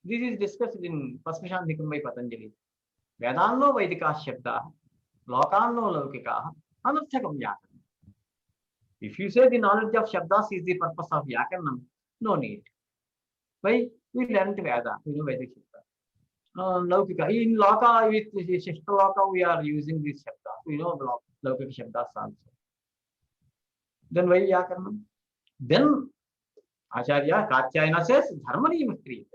This is discussed in Pasmashandhikam by Patanjali. Vedanno Vaidika Shabda, Lokanno Laukika, Anarthakam Vyakaranam. If you say the knowledge of Shabdas is the purpose of Vyakaranam, no need. Why? We learned Veda, we know Vedic Shabda. Laukika. In Loka, with Shishta Loka, we are using this Shabda. We know Laukika Shabdas also. Then why Vyakaranam? Then Acharya Katyayana says, Dharmani Makriyate.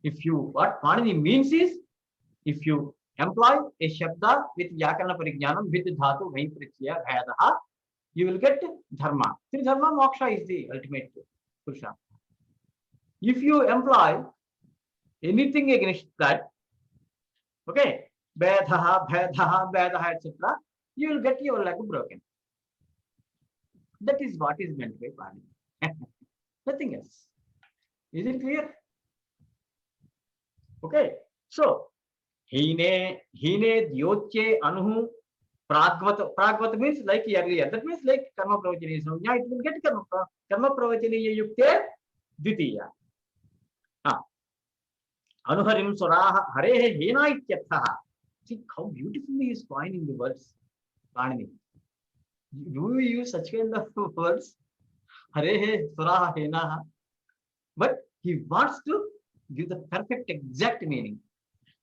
If you, what Panini means is, if you employ a Shabda with Vyakarana Parijnanam, with Dhatu, Vaiprichya, Bhayadaha, you will get Dharma. Three Dharma Moksha is the ultimate Purusha. If you employ anything against that, okay, Bhayadaha, etc., you will get your leg broken. That is what is meant by Panini. Nothing else. Is it clear? Okay. So, Hine Dyoche Anuhu Pragvat means like earlier. That means like Karma Pravachani. It will get Karma Pravachani Yukte Ditiya. Anuharim Suraha Hare Hena Ityathaha. See how beautifully he is finding the words. Panini. Do we use such kind of words? Hare Suraha Hena. But he wants to give the perfect exact meaning.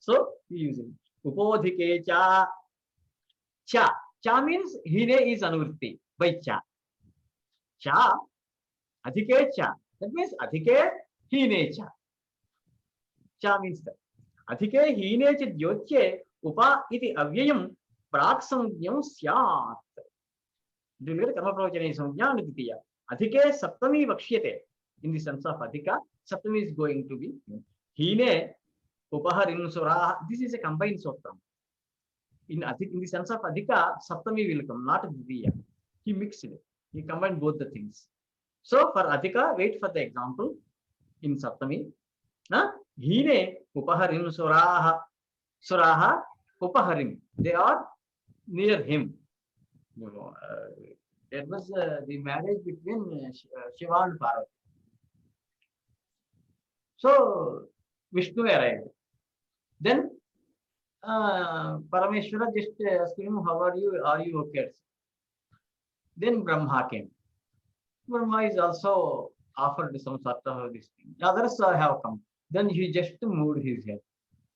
So he uses Upodhike cha. Cha. Cha means Hine is Anurti by cha. Cha. Adhike cha. That means Adhike Hine cha. Cha means that. Adhike Hine cha Dyoche Upa iti avyayam Praksamjam Syat. Do you get Karma Pravachani Samjnana Ditiya? Adhike Saptami Vakshyate. In the sense of Adhika, Saptami is going to be Hine Upaharin Suraha. This is a combined Soptam. In the sense of Adhika, Saptami will come, not Ditiya. He mixed it. He combined both the things. So for Adhika, wait for the example in Saptami. Hine Upaharin Suraha. Suraha Upaharim. They are near him. That was the marriage between Shiva and Parvati. So Vishnu arrived. Then Parameshwara just asked him, how are you? Are you okay? Then Brahma came. Brahma is also offered some sort of this thing. Others have come. Then he just moved his head.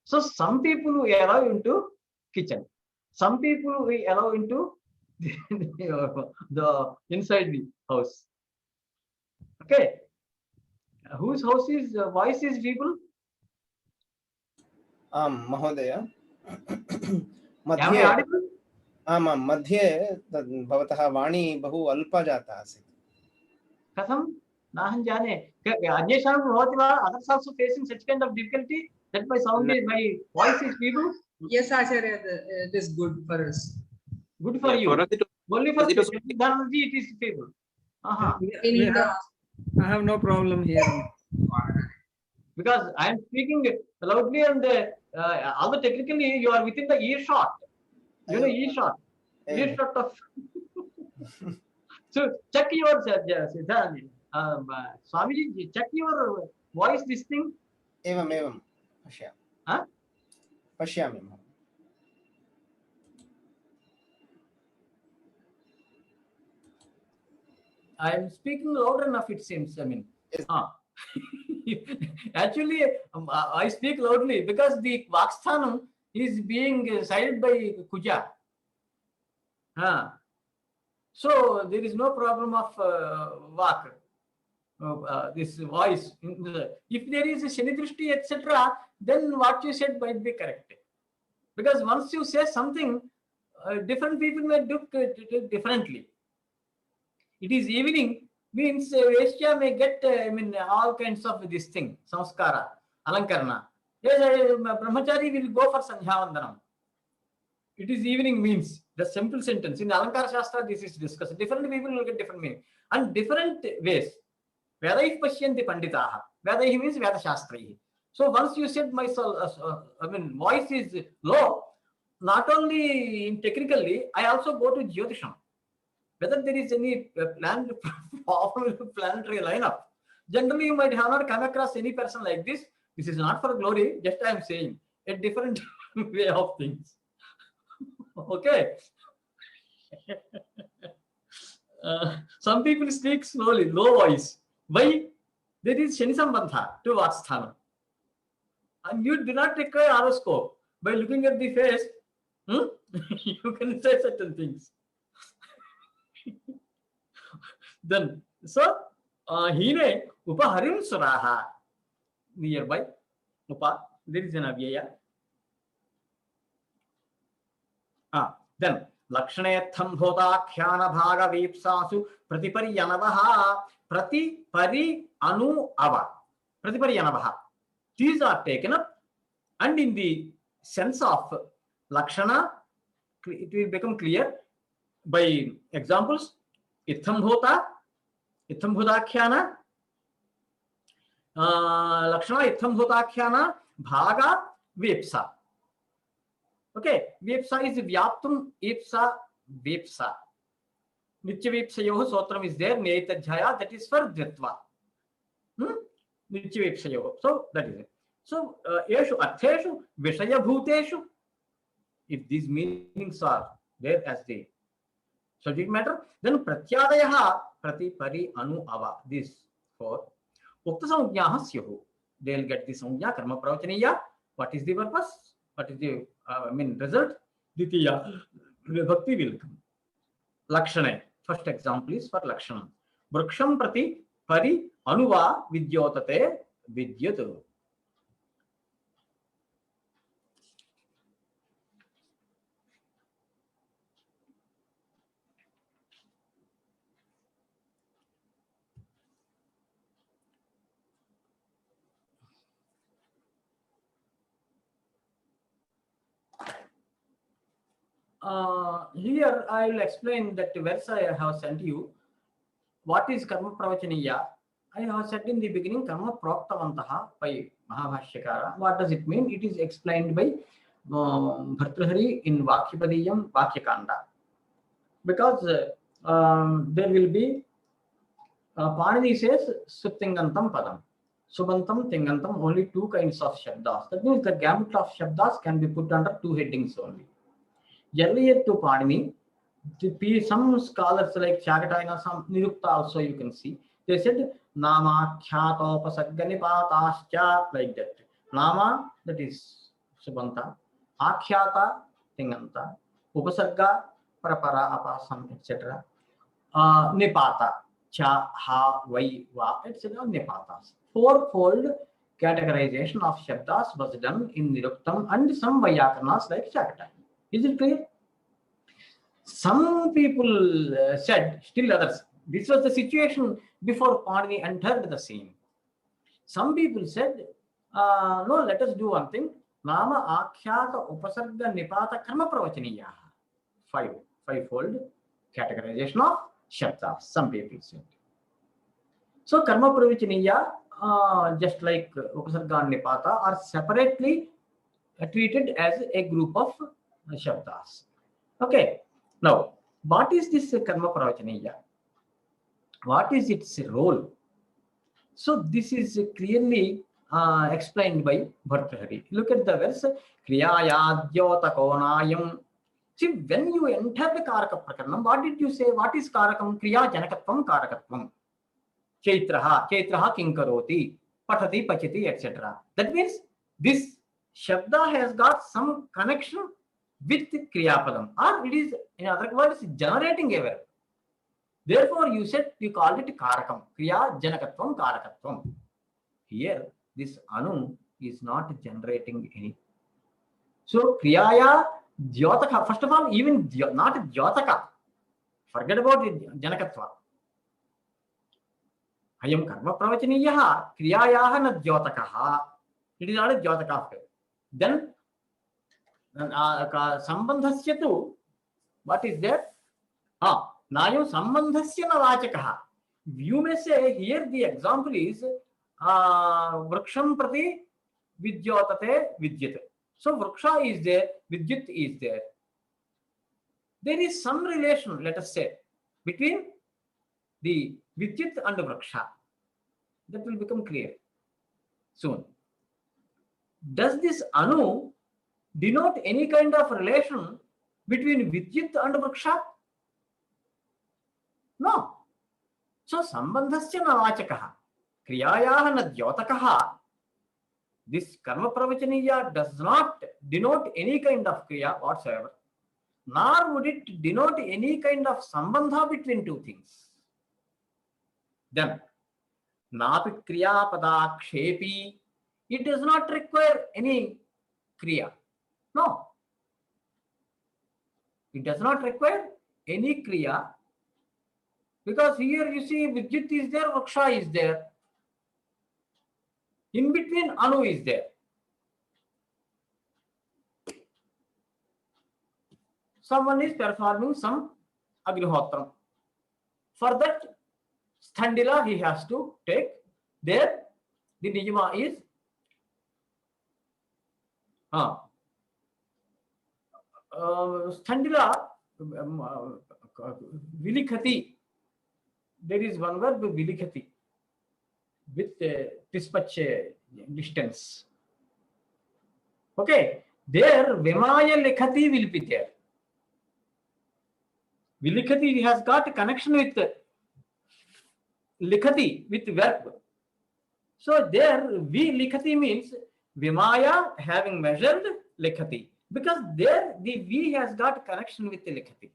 So some people we allow into kitchen. Some people we allow into the inside the house. Okay. Whose house is voice is people? Mahodaya. Am I audible? आमां मध्ये भवतः वाणी बहु अल्पा जाता आसीत्. कथं नाहं जाने अन्येषां भवति वा? Others also facing such kind of difficulty that my sound is, my voice is feeble? Yes, Acharya, it is good for us. Good for you. Only for technology it is feeble. I have no problem here. Because I am speaking loudly and although technically you are within the earshot. You know earshot. Earshot of. So check your Swamiji, check your voice this thing. एवं पश्यामि. I am speaking loud enough, it seems. I mean, actually, I speak loudly because the Vaksthanam is being sided by Kuja. So there is no problem of Vak. this voice. If there is a Shanidrishti, etc., then what you said might be correct. Because once you say something, different people may do it differently. It is evening, means Vaishya may get all kinds of this thing, samskara, alankarana. Yes, brahmachari will go for sandhyavandanam. It is evening means the simple sentence. In Alankara Shastra, this is discussed. Different people will get different meaning and different ways. Vedaih pashyanti panditaha. Vedaih means Veda Shastraihi. So once you said my voice is low, not only in technically, I also go to Jyotisham. Whether there is any planned planetary lineup. Generally, you might have not come across any person like this. This is not for glory, just I am saying a different way of things. Okay. Some people speak slowly, low voice. Why? There is Shani Sambandha to Vatsthanam. And you do not require horoscope. By looking at the face, you can say certain things. Then, so, hine upaharim suraha. Nearby, upa, there is an avyaya. Then, Lakshanetham bhodakhyana bhaga vipsasu pratiparyanavaha pratipari anu ava. Pratiparyanavaha. These are taken up and in the sense of Lakshana, it will become clear by examples. Itham bhodakhyana, Lakshana itham bhodakhyana bhaga vipsa. Okay, vipsa is vyaptum, ipsa, vipsa. Nitya vipsayoh sotram is there, netajaya, that is for dritva. Nitya vipsayoh. So that is it. So, yeshu artheshu, vishaya bhuteshu, if these meanings are there as the subject matter, then pratyadayaha prati pari anu ava. These four. Ukta samjnaha syuhu. They will get the samjna karma pravachaniya. What is the purpose? What is the result? Ditiya vibhakti will come. Lakshane. First example is for Lakshana. Vruksham prati pari anuva vidyotate vidyatu. Here I will explain that verse I have sent you. What is karma pravachaniya? I have said in the beginning karma proktavantaha by Mahabhashyakara. What does it mean? It is explained by Bhartrihari in Vakyupadiyam Vakyakanda. Because there will be Panini says Sutingantam Padam. Subantam, Tingantam, only two kinds of shabdas. That means the gamut of shabdas can be put under two headings only. Earlier to Panini, some scholars like Chagatayana, some Nirukta also you can see, they said Nama Khyata Pasagganipatascha, like that. Nama, that is Subanta, Akhyata, Tinganta, Upasarga, Parapara, Apasam, etc. Nipata, Cha, Ha, Vai, Va, etc. Nipatas. Fourfold categorization of Shabdas was done in Niruktam and some Vyakarnas like Chagatayana. Is it clear? Some people said, still others, this was the situation before Panini entered the scene. Some people said, no, let us do one thing. Nama akhyata upasarga nipata karma pravachaniya. Fivefold categorization of shabdas. Some people said. So karma pravachaniya, just like upasarga and nipata, are separately treated as a group of shabdas. Okay. Now, what is this karma pravachaniya? What is its role? So this is clearly explained by Bhartrihari. Look at the verse. Kriyayadyotakonayam. See, when you enter the Karaka Prakaranam, what did you say? What is Karakam? Kriya Janakatvam Karakatvam. Chaitraha kinkaroti. Patati pachati, etc. That means this Shabda has got some connection with Kriyapadam, or it is, in other words, generating a verb. Therefore, you called it karakam. Kriya janakatvam karakatvam. Here, this anu is not generating any. So, kriyaya dyotaka. First of all, even not dyotaka. Forget about janakatva. Ayam karma pravachaniyaha kriyayaha na dyotakaha. It is not a dyotaka. Then, sambandhasya tu, what is that? Nayam sambandhasya na vachakaha. You may say here the example is vraksham prati vidyotate vidyate. So vraksha is there, vidyut is there. There is some relation, let us say, between the vidyut and vraksha. That will become clear soon. Does this anu denote any kind of relation between vidyut and vraksha? No. So sambandhasya na vachakaha, kriyayaha na dyotakaha. This karma pravachaniya does not denote any kind of kriya whatsoever, nor would it denote any kind of sambandha between two things. Then, napi kriya pada kshepi, it does not require any kriya. No. It does not require any kriya, because here you see vidyut is there, vraksha is there. In between anu is there. Someone is performing some agnihotram. For that standila he has to take. There the niyama is standila vilikhati. There is one verb vilikhati with dispatch distance. Okay, there vimaya likhati will be there. Vilikhati has got a connection with likhati, with verb. So there vi likhati means vimaya having measured likhati, because there the vi has got connection with the likhati,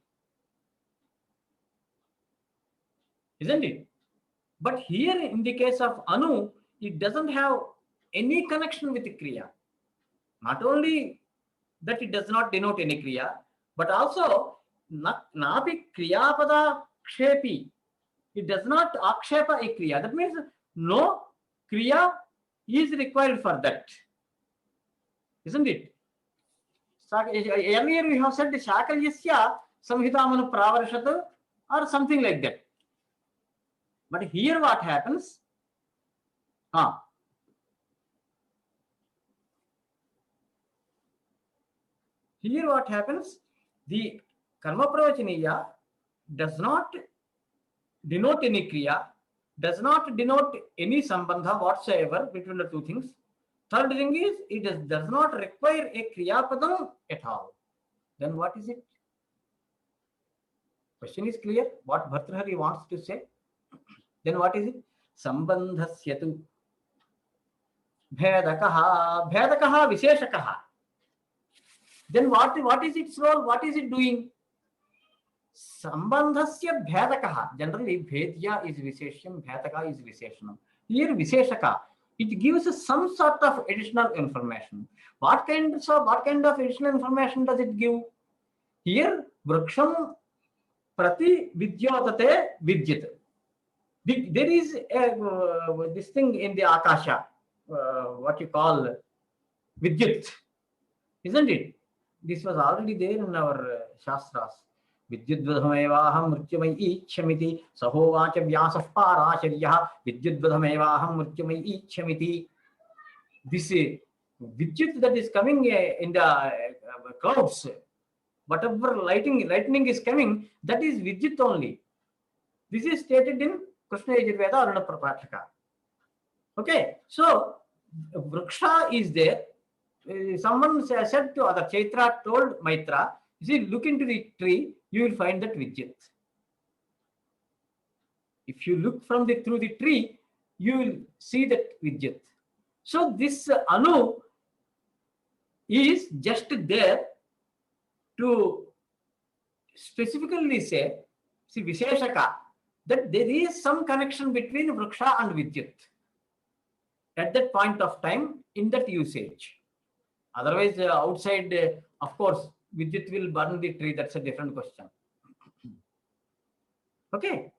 isn't it? But here in the case of anu, it doesn't have any connection with the kriya. Not only that it does not denote any kriya, but also napi kriya pada kshepi. It does not akshepa a kriya. That means no kriya is required for that. Isn't it? Earlier we have said shakalyasya samhitamanu pravarshata or something like that. But here what happens? Here what happens? The karma pravachaniya does not denote any kriya, does not denote any sambandha whatsoever between the two things. Third thing is, it does not require a kriya padam at all. Then what is it? Question is clear. What Bhartrhari wants to say. Then what is it? Sambandhasyatu bhedakaha. Bhedakaha visheshakaha. Then what is its role? What is it doing? Sambandhasya bhedakaha. Generally, bhedya is visheshyam, bhedaka is visheshanam. Here, visheshaka. It gives us some sort of additional information. What kind of additional information does it give? Here, vraksham prati vidyotate vidyate. There is this thing in the akasha, what you call vidyut, isn't it? This was already there in our shastras. Vidyudvadhamevaham mrityumai ichamiti sahovacha vyasah parasharyah vidyudvadhamevaham mrityumai ichamiti. This vidyut that is coming in the clouds, whatever lightning is coming, that is vidyut only. This is stated in Krishna Yajurveda Aruna Prapataka. Okay, so Vriksha is there. Someone said to other, Chaitra told Maitra, you see, look into the tree, you will find that Vidyat. If you look through the tree, you will see that Vidyat. So this Anu is just there to specifically say, see, Visheshaka. that there is some connection between Vriksha and Vidyut at that point of time in that usage. Otherwise, outside, of course, Vidyut will burn the tree. That's a different question. Okay.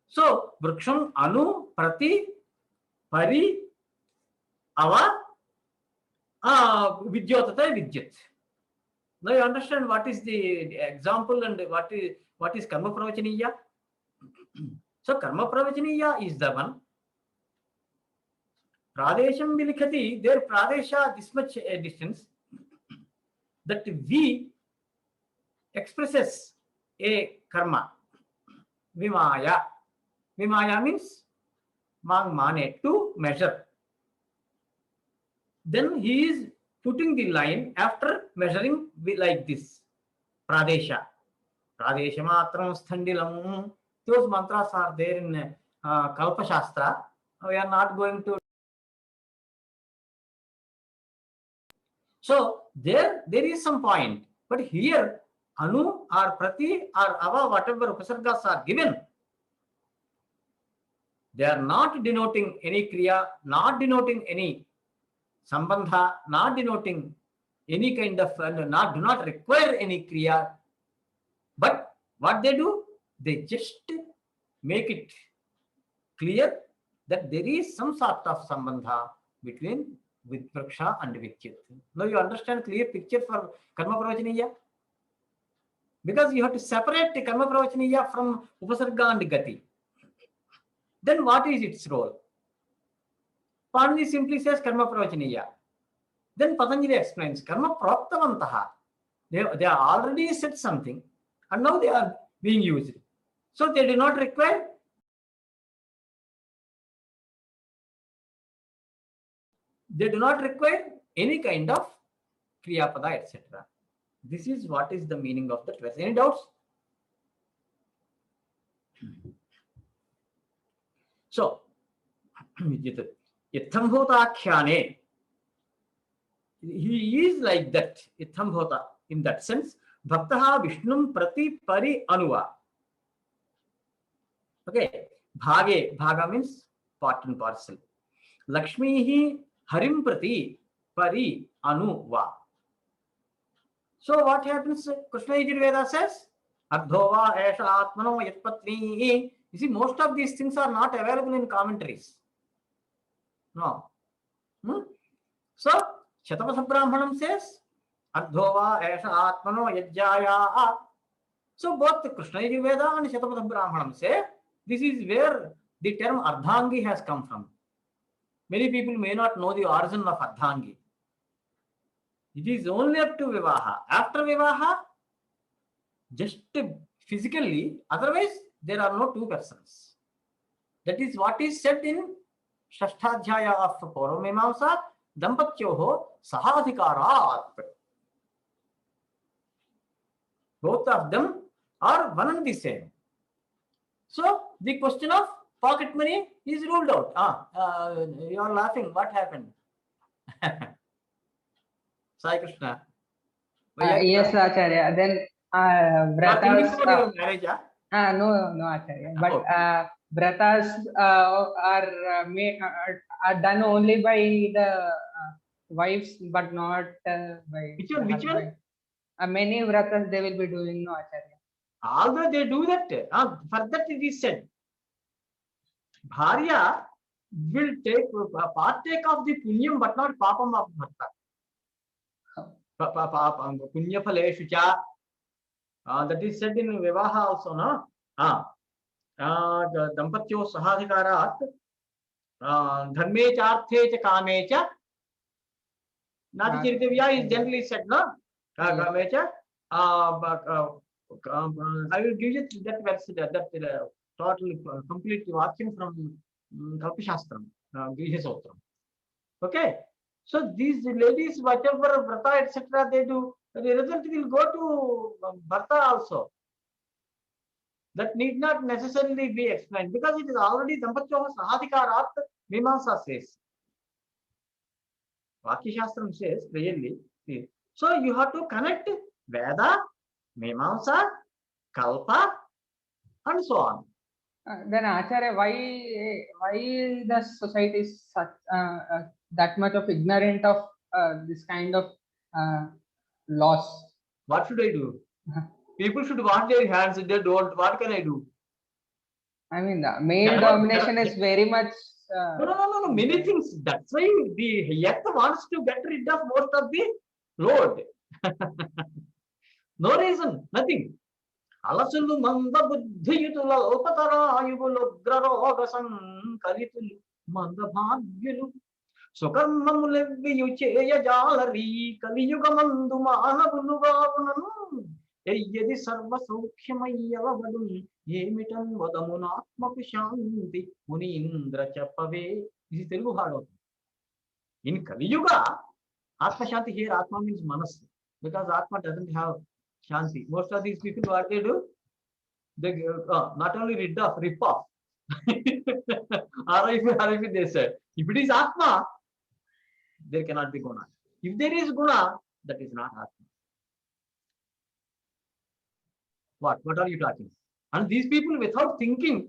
So, Vriksham anu prati pari ava vidyotata vidyut. Now you understand what is the example and what is karma pravachaniya. So karma pravachaniya is the one. Pradesham vilikhati, their pradesha this much distance that V expresses a karma. Vimaya. Vimaya means mang mane, to measure. Then he is putting the line after measuring like this. Pradesha. Pradesha matram sthandilam. Those mantras are there in Kalpa Shastra. We are not going to. So there is some point. But here, anu or prati or ava, whatever upasargas are given, they are not denoting any kriya, not denoting any sambandha, not denoting any kind of, do not require any kriya. But what they do, they just make it clear that there is some sort of sambandha between Vriksha and Vidyut. Now you understand clear picture for karma pravachaniya? Because you have to separate the karma pravachaniya from upasarga and gati. Then what is its role? Panini simply says karma pravachaniya. Then Patanjali explains karma praptavantaha. They are already said something and now they are being used. So they do not require any kind of kriya pada, etc. This is what is the meaning of that verse. Any doubts? So, Yatthambhotakhyane, he is like that, Yatthambhota, in that sense. Bhaktaha Vishnum prati pari anuva. Okay, bhage, bhaga means part and parcel. Lakshmihi harim prati pari anuva. So what happens? Krishna Yajurveda says, Ardhova esha atmano yatpatni. You see, most of these things are not available in commentaries. No. So, Shatapatha Brahmanam says, Ardhova esha atmano yajjaya. So both Krishna Yajurveda and Shatapatha Brahmanam say, this is where the term Ardhangi has come from. Many people may not know the origin of Ardhangi. It is only up to Vivaha. After Vivaha, just physically, otherwise there are no two persons. That is what is said in Shashtadhyaya of Paurvamimamsa, Dampatyoho Sahadhikarat. Both of them are one and the same. So the question of pocket money is ruled out. You are laughing. What happened? Sai Krishna. Yes, Acharya. Then vratas. No, Acharya. But vratas are done only by the wives, but not by. Which one? Many vratas they will be doing, no, Acharya. Although they do that, for that it is said, Bharya will partake of the punyam, but not papam of bharta. Punya phaleshu cha. That is said in Vivaha also, no? Dampatyo sahadhikarat dharme cha arthe cha kame cha. Nati Charitavya is generally said, no? Kame cha. I will give you that verse, that total complete vakyam from Kalpa Shastram, Grihya Sotram. Okay, so these ladies, whatever vrata etc. they do, the result will go to Bharta also. That need not necessarily be explained because it is already Dampatyoha Sahadhikarat, Mimamsa says. Vakya Shastram says clearly. So you have to connect Veda, Mimamsa, Kalpa, and so on. Then Acharya, why the society is such that much of ignorant of this kind of loss? What should I do? People should wash their hands. If they don't, what can I do? I mean, the male domination is very much. No. Many things. That's why the earth wants to get rid of most of the load. No reason, nothing. అలసులు మంద బుద్ధియుతుల ఉపతరాయువులు ఉగ్రరోగ సంకలితులు మంద భాగ్యులు సుకర్మములెవ్వియు చేయజాలరీ కలియుగమందు మానవులు బావునను ఎయ్యది సర్వ సౌఖ్యమయ్యవడు ఏమిటన్ వదమునాత్మకు శాంతి మునీంద్ర చెప్పవే. ఇది తెలుగు పాడు. In కలియుగ ఆత్మశాంతి, హియర్ ఆత్మ మీన్స్ మనస్సు, because atma doesn't have shanti. Most of these people, what they do, they not only rip off RIP they said, if it is atma, there cannot be guna. If there is guna, that is not atma. What are you talking? And these people, without thinking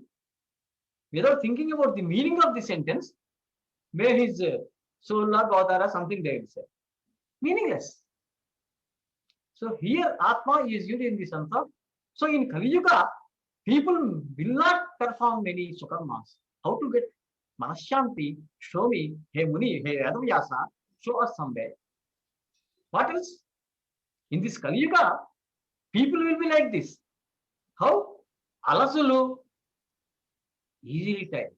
about the meaning of the sentence, may his sola godara something they will say, meaningless. So here Atma is used in the sense of, so in Kali Yuga, people will not perform many sukarmas. How to get Manashanti? Show me, hey Muni, hey Advyasa, show us some way. What else? In this Kali Yuga, people will be like this. How? Alasulu, easily tired.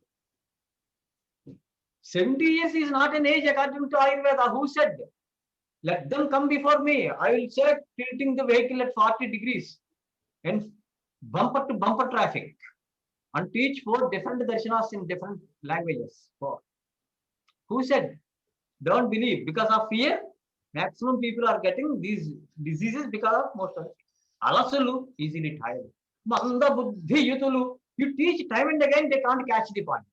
70 years is not an age according to Ayurveda. Who said? Let them come before me. I will say tilting the vehicle at 40 degrees and bumper to bumper traffic and teach 4 different darshanas in different languages. 4. Who said? Don't believe. Because of fear, maximum people are getting these diseases because of most of it. Alasulu, easily tired. Manda buddhi yutulu. You teach time and again, they can't catch the point.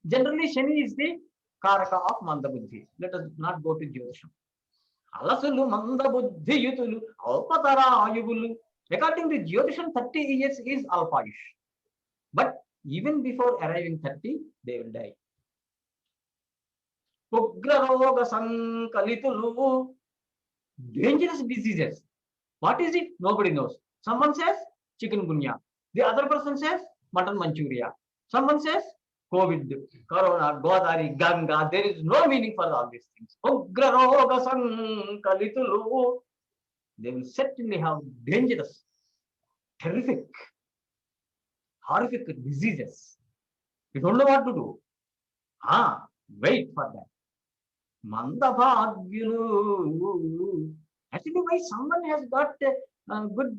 Generally, Shani is the kArakam of manda buddhi. Let us not go to Jyotisham. Alasulu manda buddhi yutulu alpatara ayuvulu. According to Jyotisham, 30 years is alpaish. But even before arriving 30, they will die. Ugraroga sankalitulu. Dangerous diseases. What is it? Nobody knows. Someone says chikungunya. The other person says mutton Manchuria. Someone says COVID, Corona, Godari, Ganga. There is no meaning for all these things. Ugraroga sankalitulu. They will certainly have dangerous, terrific, horrific diseases. You don't know what to do. Wait for that. Mandabhagyulu. Actually, why someone has got good,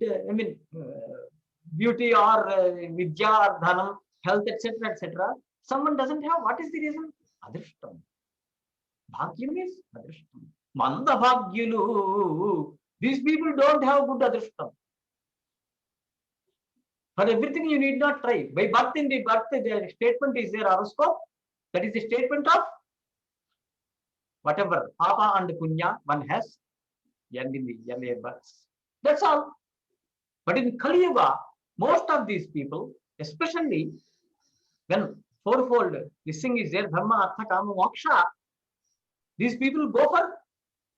beauty or vidya or dhanam, health, etc., etc. Someone doesn't have. What is the reason? Adrishtam. Bhagyam is adrishtam. Mandabhagyulu. These people don't have good adrishtam. For everything you need not try. By birth, in the birth, the statement is there, horoscope. That is the statement of whatever Papa and Punya one has in the earlier births. That's all. But in Kali Yuga, most of these people, especially when fourfold this thing is there, Dharma, Artha, Kama, Moksha, these people go for,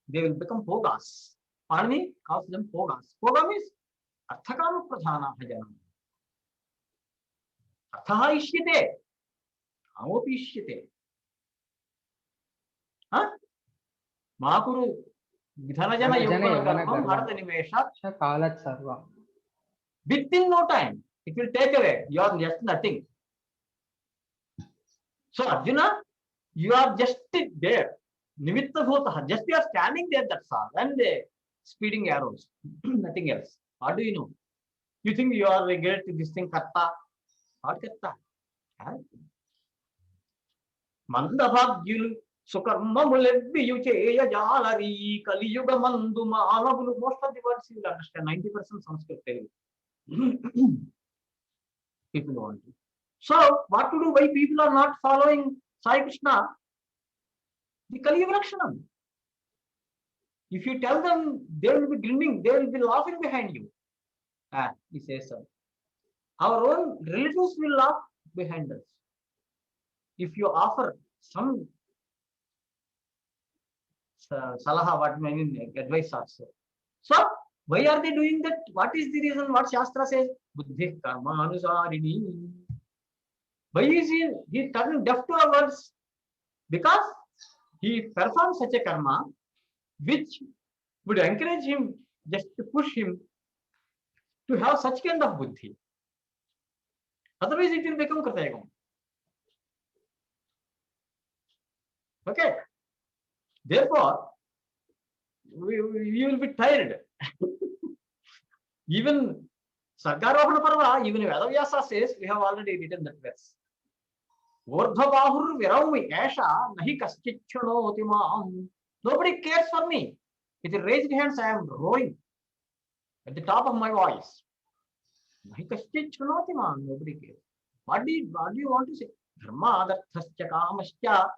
they will become Pogas. Panini calls them Pogas. Poga means Artha, Kama, Pradhana, Bhajanam. Artha ishyate, Kamopi ishyate. Makuru Vidhanajana Yoganam Bharata Nimesha Kalat Sarva. Within no time, it will take away. You are just nothing. So Arjuna, you are just there. Nimitta Bhutaha. Just you are standing there, that's all. And speeding arrows. Nothing else. What do you know? You think you are great to this thing, Katta? What Katta? Mandabhagyulu. Sukarmamulebbiyu cheyajalari kaliyugamandu maanavulu. Most of the words you will understand. 90% Sanskrit Telugu. People want to. So, what to do? Why people are not following Sai Krishna? The Kali Yuga Lakshanam. If you tell them, they will be grinning, they will be laughing behind you. He says so. our own relatives will laugh behind us. If you offer some salaha, what I mean, advice also. So, why are they doing that? What is the reason? What Shastra says? Buddhi karma anusarini. Why is he turning deaf to our words? Because he performs such a karma which would encourage him, just to push him to have such kind of buddhi. Otherwise, it will become kratayagam. Okay. Therefore, we will be tired. Even Sargarohana Parva, even Vedavyasa says, we have already written that verse. Vardhabahur viraumi esha nahi kaschichanoti maam. Nobody cares for me. With raised hands, I am rowing at the top of my voice. Nahi kaschichanoti maam. Nobody cares. What do you want to say? Dharma darthascha kamascha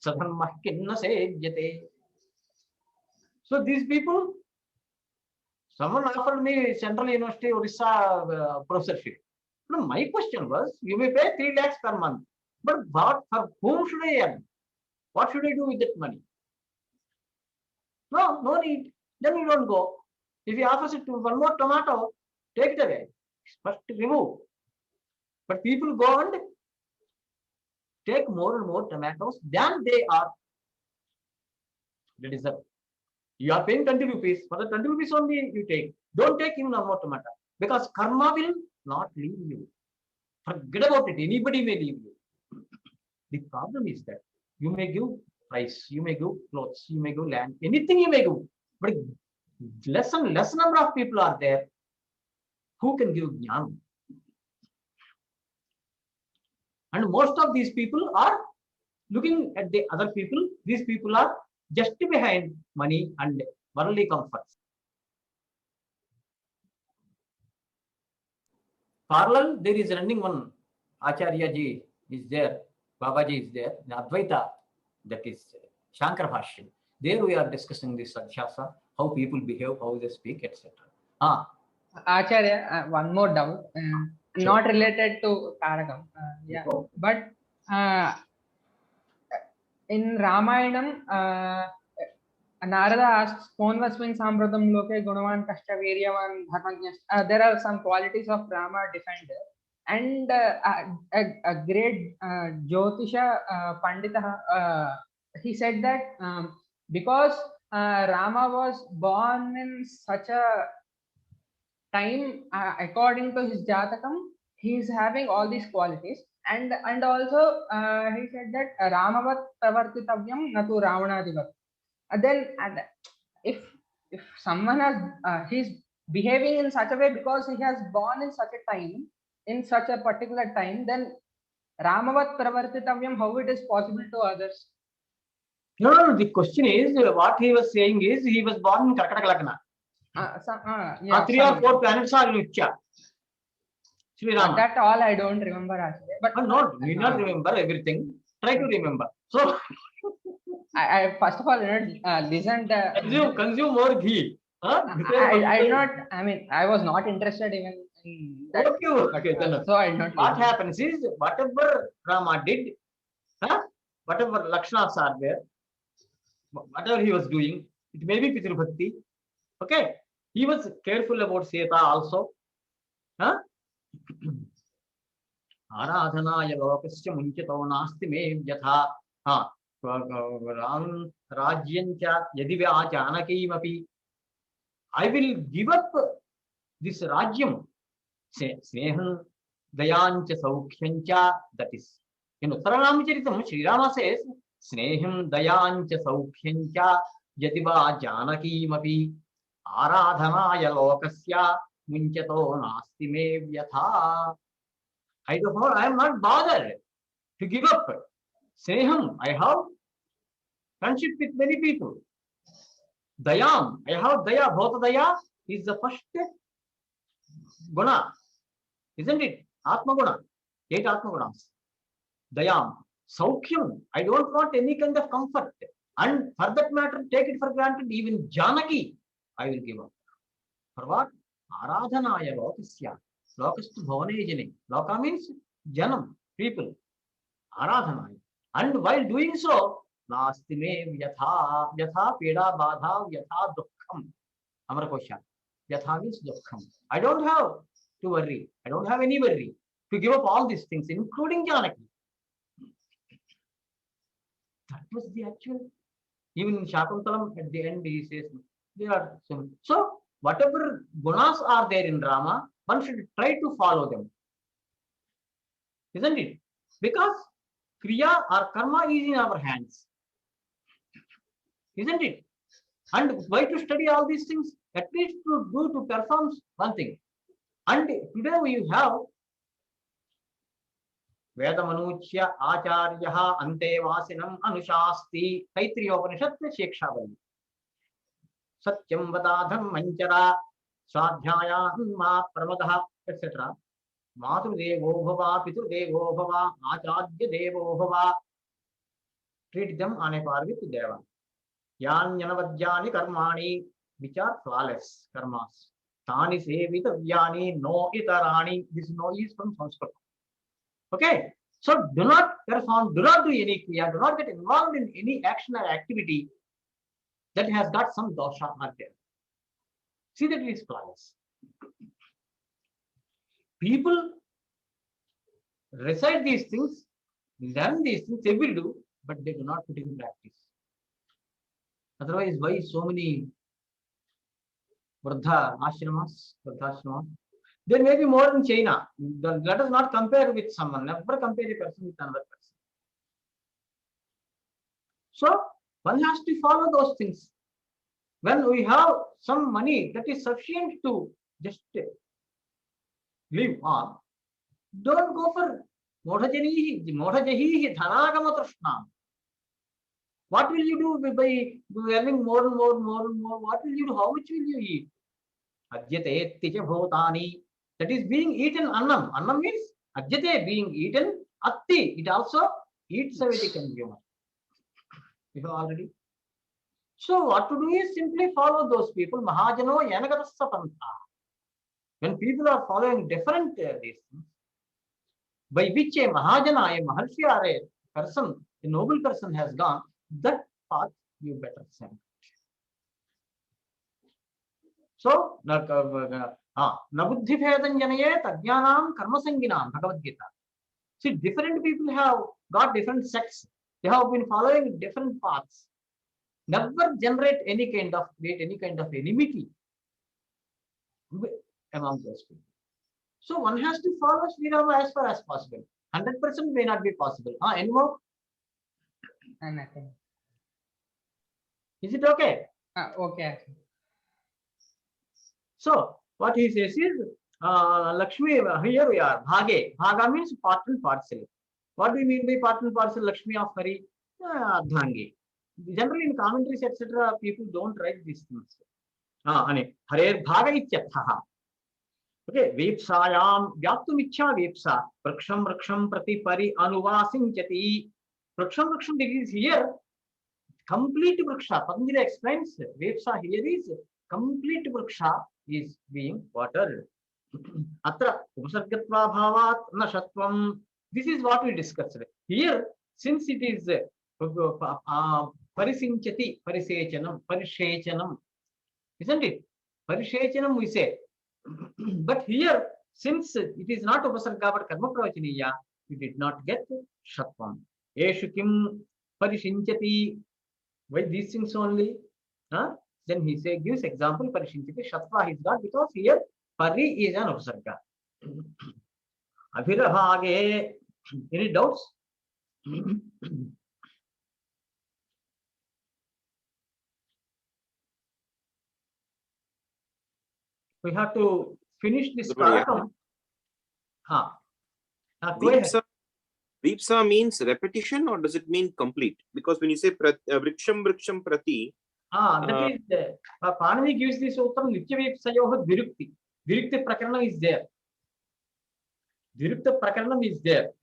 sadharmah kinna sejyate. So these people, someone offered me Central University Orissa professorship. No, my question was, you may pay 3 lakhs per month, but what, for whom should I earn? What should I do with that money? No need. Then you don't go. If he offers it to one more tomato, take it away. First remove. But people go and take more and more tomatoes than they deserve. You are paying 20 rupees. For the 20 rupees only you take. Don't take even one more tomato. Because karma will not leave you. Forget about it. Anybody may leave you. The problem is that you may give price, you may give clothes, you may give land, anything you may give. But less number of people are there who can give jnana. And most of these people are looking at the other people. These people are just behind money and worldly comforts. Parallel, there is running one Acharya ji is there, Babaji is there, the Advaita, that is Shankara Bhashya. There we are discussing this Adhyasa, how people behave, how they speak, etc. Acharya, one more doubt, Sure. not related to kArakam. But in Ramayanam, Narada asks, Konvasmin Sampratam Loke Gunavan Kashta Viryavan Dharmajnas. There are some qualities of Rama defined there. And a great Jyotisha Pandita, he said that because Rama was born in such a time, according to his Jatakam, he is having all these qualities. And also he said that Ramavat Pravartitavyam Natu Ravanadivat. Then if someone has he's behaving in such a way because he has born in such a time, in such a particular time, then Ramavat Pravartitavyam, how it is possible to others? No, the question is, what he was saying is, he was born in Karkataka Lagna. 3 or 4 planets are in Ucha. That all I don't remember actually. But need not remember everything. Try to remember. So I first of all listened. Consume more ghee. I was not interested even in that. Okay. So I not. What happens is, whatever Rama did, whatever Lakshanas are there, whatever he was doing, it may be Pitru Bhakti. Okay. He was careful about Sita also. Aradhanaya lokasya munchato nasti me yatha. Rajyancha yadiva Janakimaphi. I will give up this Rajyam. Sneham Dayancha Saukhyancha. That is. In Uttaranamacharitam, Sri Rama says, Sneham Dayancha Saukhyancha yadiva Janakimaphi. Aradhanaya lokasya munchato nasti me vyatha. I am not bothered to give up. Sneham, I have friendship with many people. Dayam, I have Daya. Bhota Daya is the first guna, isn't it? Atma Guna, 8 Atma Gunas. Dayam, Saukhyam, I don't want any kind of comfort. And for that matter, take it for granted, even Janaki, I will give up. For what? Aradhanaya lokasya. Lokastu bhavane jane. Loka means janam, people. Aradhanaya. And while doing so, nasti me vyatha, vyatha peda badha vyatha dukkham. Amara question. Vyatha means dukkham. I don't have to worry. I don't have any worry to give up all these things, including Janaki. That was the actual. Even in Shakuntalam, at the end, he says, they are similar. So, whatever gunas are there in Rama, one should try to follow them. Isn't it? Because Kriya or Karma is in our hands. Isn't it? And why to study all these things? At least to perform one thing. And today we have Vedamanuchya Acharyaha Ante Vasinam Anushasti Taitriyopanishad Shekshavali Satyam Vadadham Manchara Swadhyaya Ma Pramadaha etc. Matru Devo Bhava, Pitu Devo Bhava, Acharya Devo Bhava. Treat them on a par with Deva. Yanyanavadhyani Karmani, which are flawless karmas. Tani Sevitavyani, no itarani. This no is from Sanskrit. Okay? So do not perform, do not do any kriya, do not get involved in any action or activity that has got some dosha or there. See that it is flawless. People recite these things, learn these things, they will do, but they do not put in practice. Otherwise, why so many vardhashramas? There may be more in China. Let us not compare with someone. Never compare a person with another person. So, one has to follow those things. When we have some money that is sufficient to just live on, don't go for modhajahihi dhanagama trashnam. What will you do by earning more and more? What will you do? How much will you eat? Adyate tija bhutani. That is being eaten annam. Annam means adyate, being eaten. Atti, it also eats away the consumer. You have already. So what to do is simply follow those people. Mahajano yanagatassa pantha. When people are following different these things, by which a Mahajana, a Maharshi or a person, a noble person has gone, that path you better send. So, Nabuddhi Bhedan Janaye Tajnanam Karmasanginam, Bhagavad Gita. See, different people have got different sects. They have been following different paths. Never generate any kind of, create any kind of enmity among those people. So one has to follow Sri Rama as far as possible. 100% may not be possible. Any more? Nothing. Is it okay? Okay. So what he says is, Lakshmi, here we are, Bhage. Bhaga means part and parcel. What do you mean by part and parcel? Lakshmi of Hari, Dhange. Generally in commentaries, etc., people don't write these things. Hare Bhaga ityathaha. Okay, Vipsayam, Vyaptumicha Vipsa, Praksham Prati Pari Anuvasinchati. Praksham is here, complete Vriksha. Patanjali explains, Vipsa here is complete Vriksha is being watered. Atra Upasargatva Bhavat Nashatvam. This is what we discussed. Here, since it is Parisinchati, Parishechanam, isn't it? Parishechanam we say. But here, since it is not Upasarga but Karma Pravachaniya, we did not get Shatvam. Eshu Kim Parishinchati. Why these things only? Then he gives example Parishinchati. Shatva he's got because here Pari is an Upasarga. Abhirahage. Any doubts? We have to finish this kArakam. Vipsa means repetition, or does it mean complete? Because when you say Vriksham Prati, that is Panini gives this uttam Nitya Vipsayoha Virukti. Virukti Prakaranam is there. Virukta Prakaranam is there.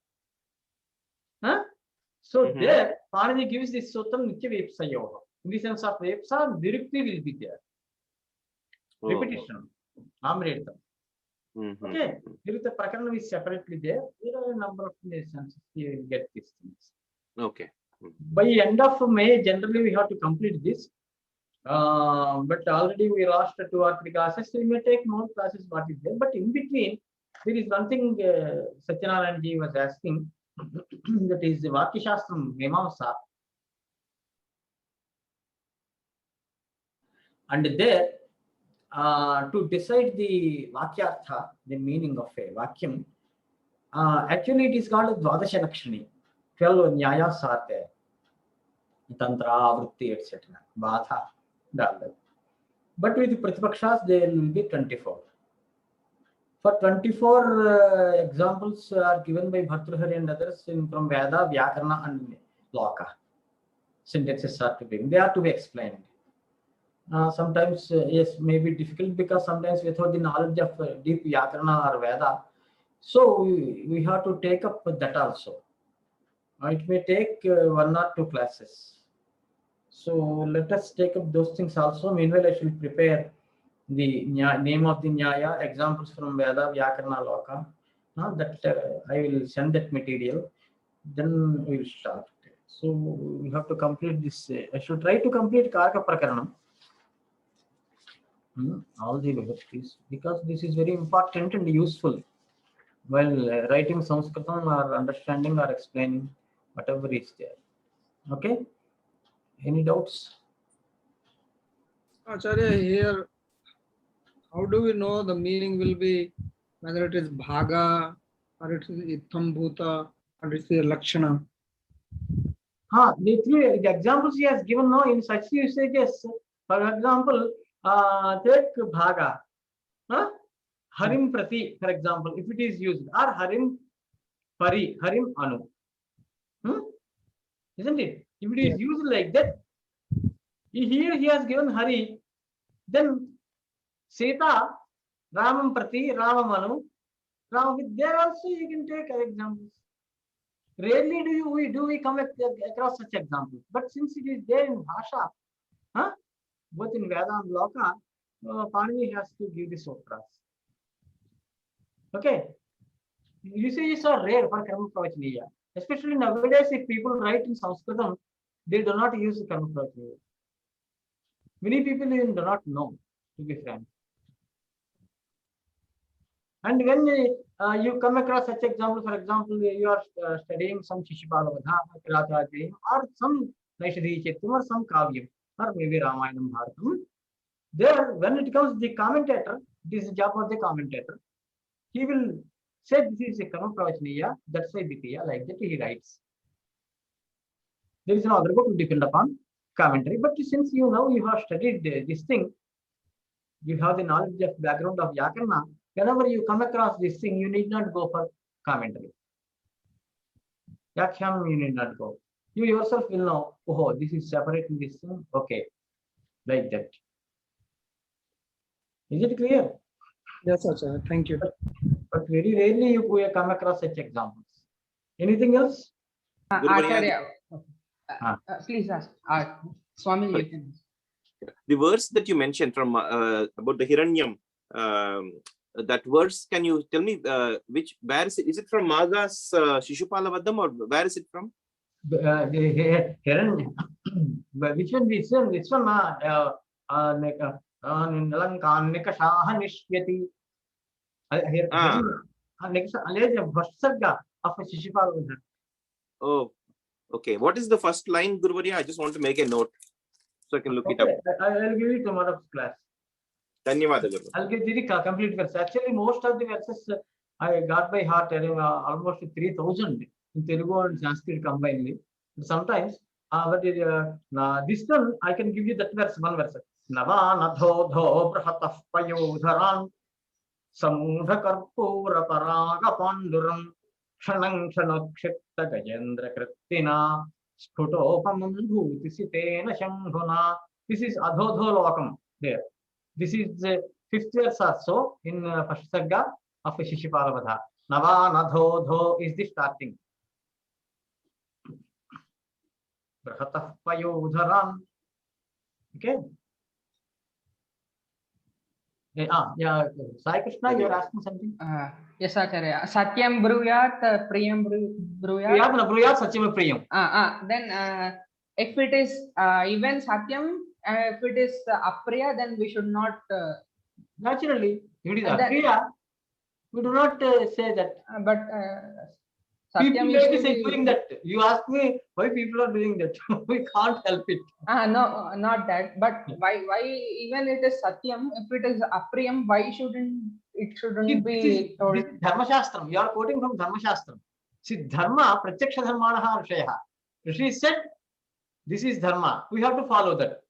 So there Panini gives this uttam Nitya Vipsayoha. In the sense of Vipsa, Virukti will be there. Repetition. Amrita. Okay, there is the Prakaranam is separately there. There are a number of senses you will get these things. Okay. By end of May, generally we have to complete this. But already we lost 2 or 3 classes, so we may take more classes what is there. But in between, there is one thing Satyanarayan ji was asking, that is the Vakya Shastram Mimamsa. And there, to decide the Vakyartha, the meaning of a Vakyam, actually it is called Dvadasha Lakshani. 12 Nyayas are there. Tantra, Vritti, etc. Vada, Dalda. But with Pratipakshas, there will be 24. For 24 examples are given by Bhartrhari and others from Veda, Vyakarna and Loka. Sentences are to be, they are to be explained. Sometimes, yes, may be difficult because sometimes without the knowledge of deep Vyakarna or Veda, so we have to take up that also. It may take 1 or 2 classes. So let us take up those things also. Meanwhile, I shall prepare the name of the Nyaya, examples from Veda, Vyakarna, Loka. That I will send that material. Then we will start. So we have to complete this. I should try to complete Karaka Prakaranam. All the Vibhaktis, because this is very important and useful while writing Sanskritam or understanding or explaining whatever is there. Okay? Any doubts? Acharya, here, how do we know the meaning will be, whether it is Bhaga or it is Itham Bhuta or it is Lakshana? The examples he has given now in such usages. For example, take Bhaga. Harim Prati, for example, if it is used, or Harim Pari, Harim Anu. Isn't it? If it is used like that, here he has given Hari, then Sita, Ramam Prati, Ramam Anu, there also you can take examples. Rarely do we come across such examples, but since it is there in Bhasha, both in Veda and Loka, Panini has to give the sutras. Okay, usages are rare for Karma Pravachaniya. Especially nowadays, if people write in Sanskritam, they do not use the Karma Pravachaniya. Many people even do not know, to be frank. And when you come across such example, for example, you are studying some Shishupala or some Naishadhi Chetum or some Kavyam, or maybe Ramayanam Bharatam, there, when it comes the commentator, this is the job of the commentator, he will say this is a Karma Pravachaniya, that's why Ditya, like that he writes. There is no other book to depend upon commentary, but since you know you have studied this thing, you have the knowledge of background of Vyakarna, whenever you come across this thing, you need not go for commentary. Yakhyam, you need not go. You yourself will know, oh, this is separate in this thing, okay, like that. Is it clear? Yes, sir. Thank you. But very rarely you come across such examples. Anything else? Acharya, please ask. Swami, you can. The verse that you mentioned from about the Hiranyam, that verse, can you tell me where is it? Is it from Maga's Shishupala Vaddam, or where is it from? Hiranyam. Which one? This one. Oh, okay. What is the first line, Guruvarya? I just want to make a note so I can look it up. I'll give you tomorrow's class. Dhanyawada, Guru. I'll give you the complete verse. Actually, most of the verses I got by heart, almost 3,000 in Telugu and Sanskrit combinedly. Sometimes, this one I can give you that verse, one verse. Navanadho dho prahatah payodharan samudha karpura paraga panduram kshanang kshanakshita gajendra krittina sputopamam bhuti sitena shanghuna. This is adhodho lokam there. This is the 5th verse also in first sarga of Shishupala Vadha. Navanadho is the starting. Prahatah payodharan. Okay. Yeah, Sai Krishna, you are asking something? Yes, Acharya. Satyam bruyat, priyam bruyat. Priyam na bruyat, satyam priyam. Then if it is even satyam, if it is apriya, then we should not. Naturally, if it is apriya, we do not say that. But people may be doing that. You ask me why people are doing that. We can't help it. No, not that. But why even it is satyam, if it is apriyam, why shouldn't be told? This is Dharma Shastram. You are quoting from Dharma Shastram. See, Dharma, Pratyaksha Dharmanaha Rishayah. Rishi said, this is Dharma. We have to follow that.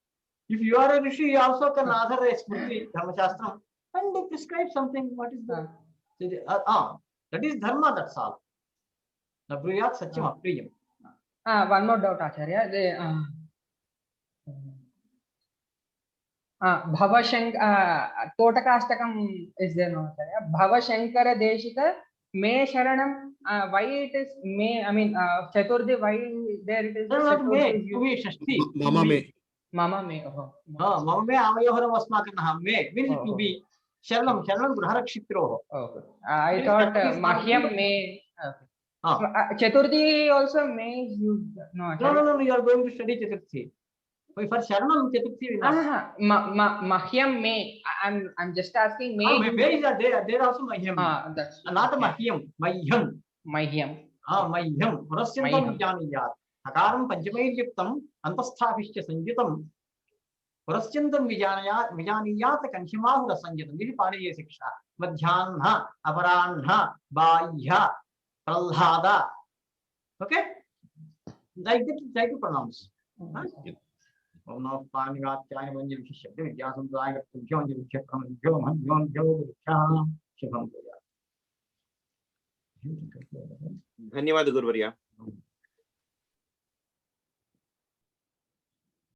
If you are a Rishi, you also can author a Smriti, Dharma Shastram, and prescribe something. What is that? That is Dharma, that's all. Nabruyat Satyam Apriyam. One more doubt, Acharya. Totakastakam is there, no, Acharya? Bhavashankara Deshika May Sharanam. Why it is May? I mean, Chaturthi, why there it is? No, not May. May Shashti. Mama May. Mama May. Mama May Avayoharam Asmakanaha. May means to be Sharanam. Sharanam Gruharakshitro. Okay. I thought Mahyam May. Chaturthi also May is used. No, you are going to study Chaturthi. For Sharanam Chaturthi. Mahyam May. I'm just asking May. May is there also Mahyam. That's not Mahyam. Mahyam. Mahyam. Mahyam. Purasyantam Vijaniyat. Akaram Panchamayilyuktam Antasthavischa Sanjitam. Purasyantam Vijaniyat Kanhimahu Sanjitam. This is Paniya Siksha. Madhyanha, Aparanha, Bahya, Pralhada. Okay? Like that, try to pronounce. Om Namo Panigatya Manjil Shabda Vyasam Daya Jonjil Chakram Jom Jom Jom Sham Shubham. धन्यवाद गुरुवर्य.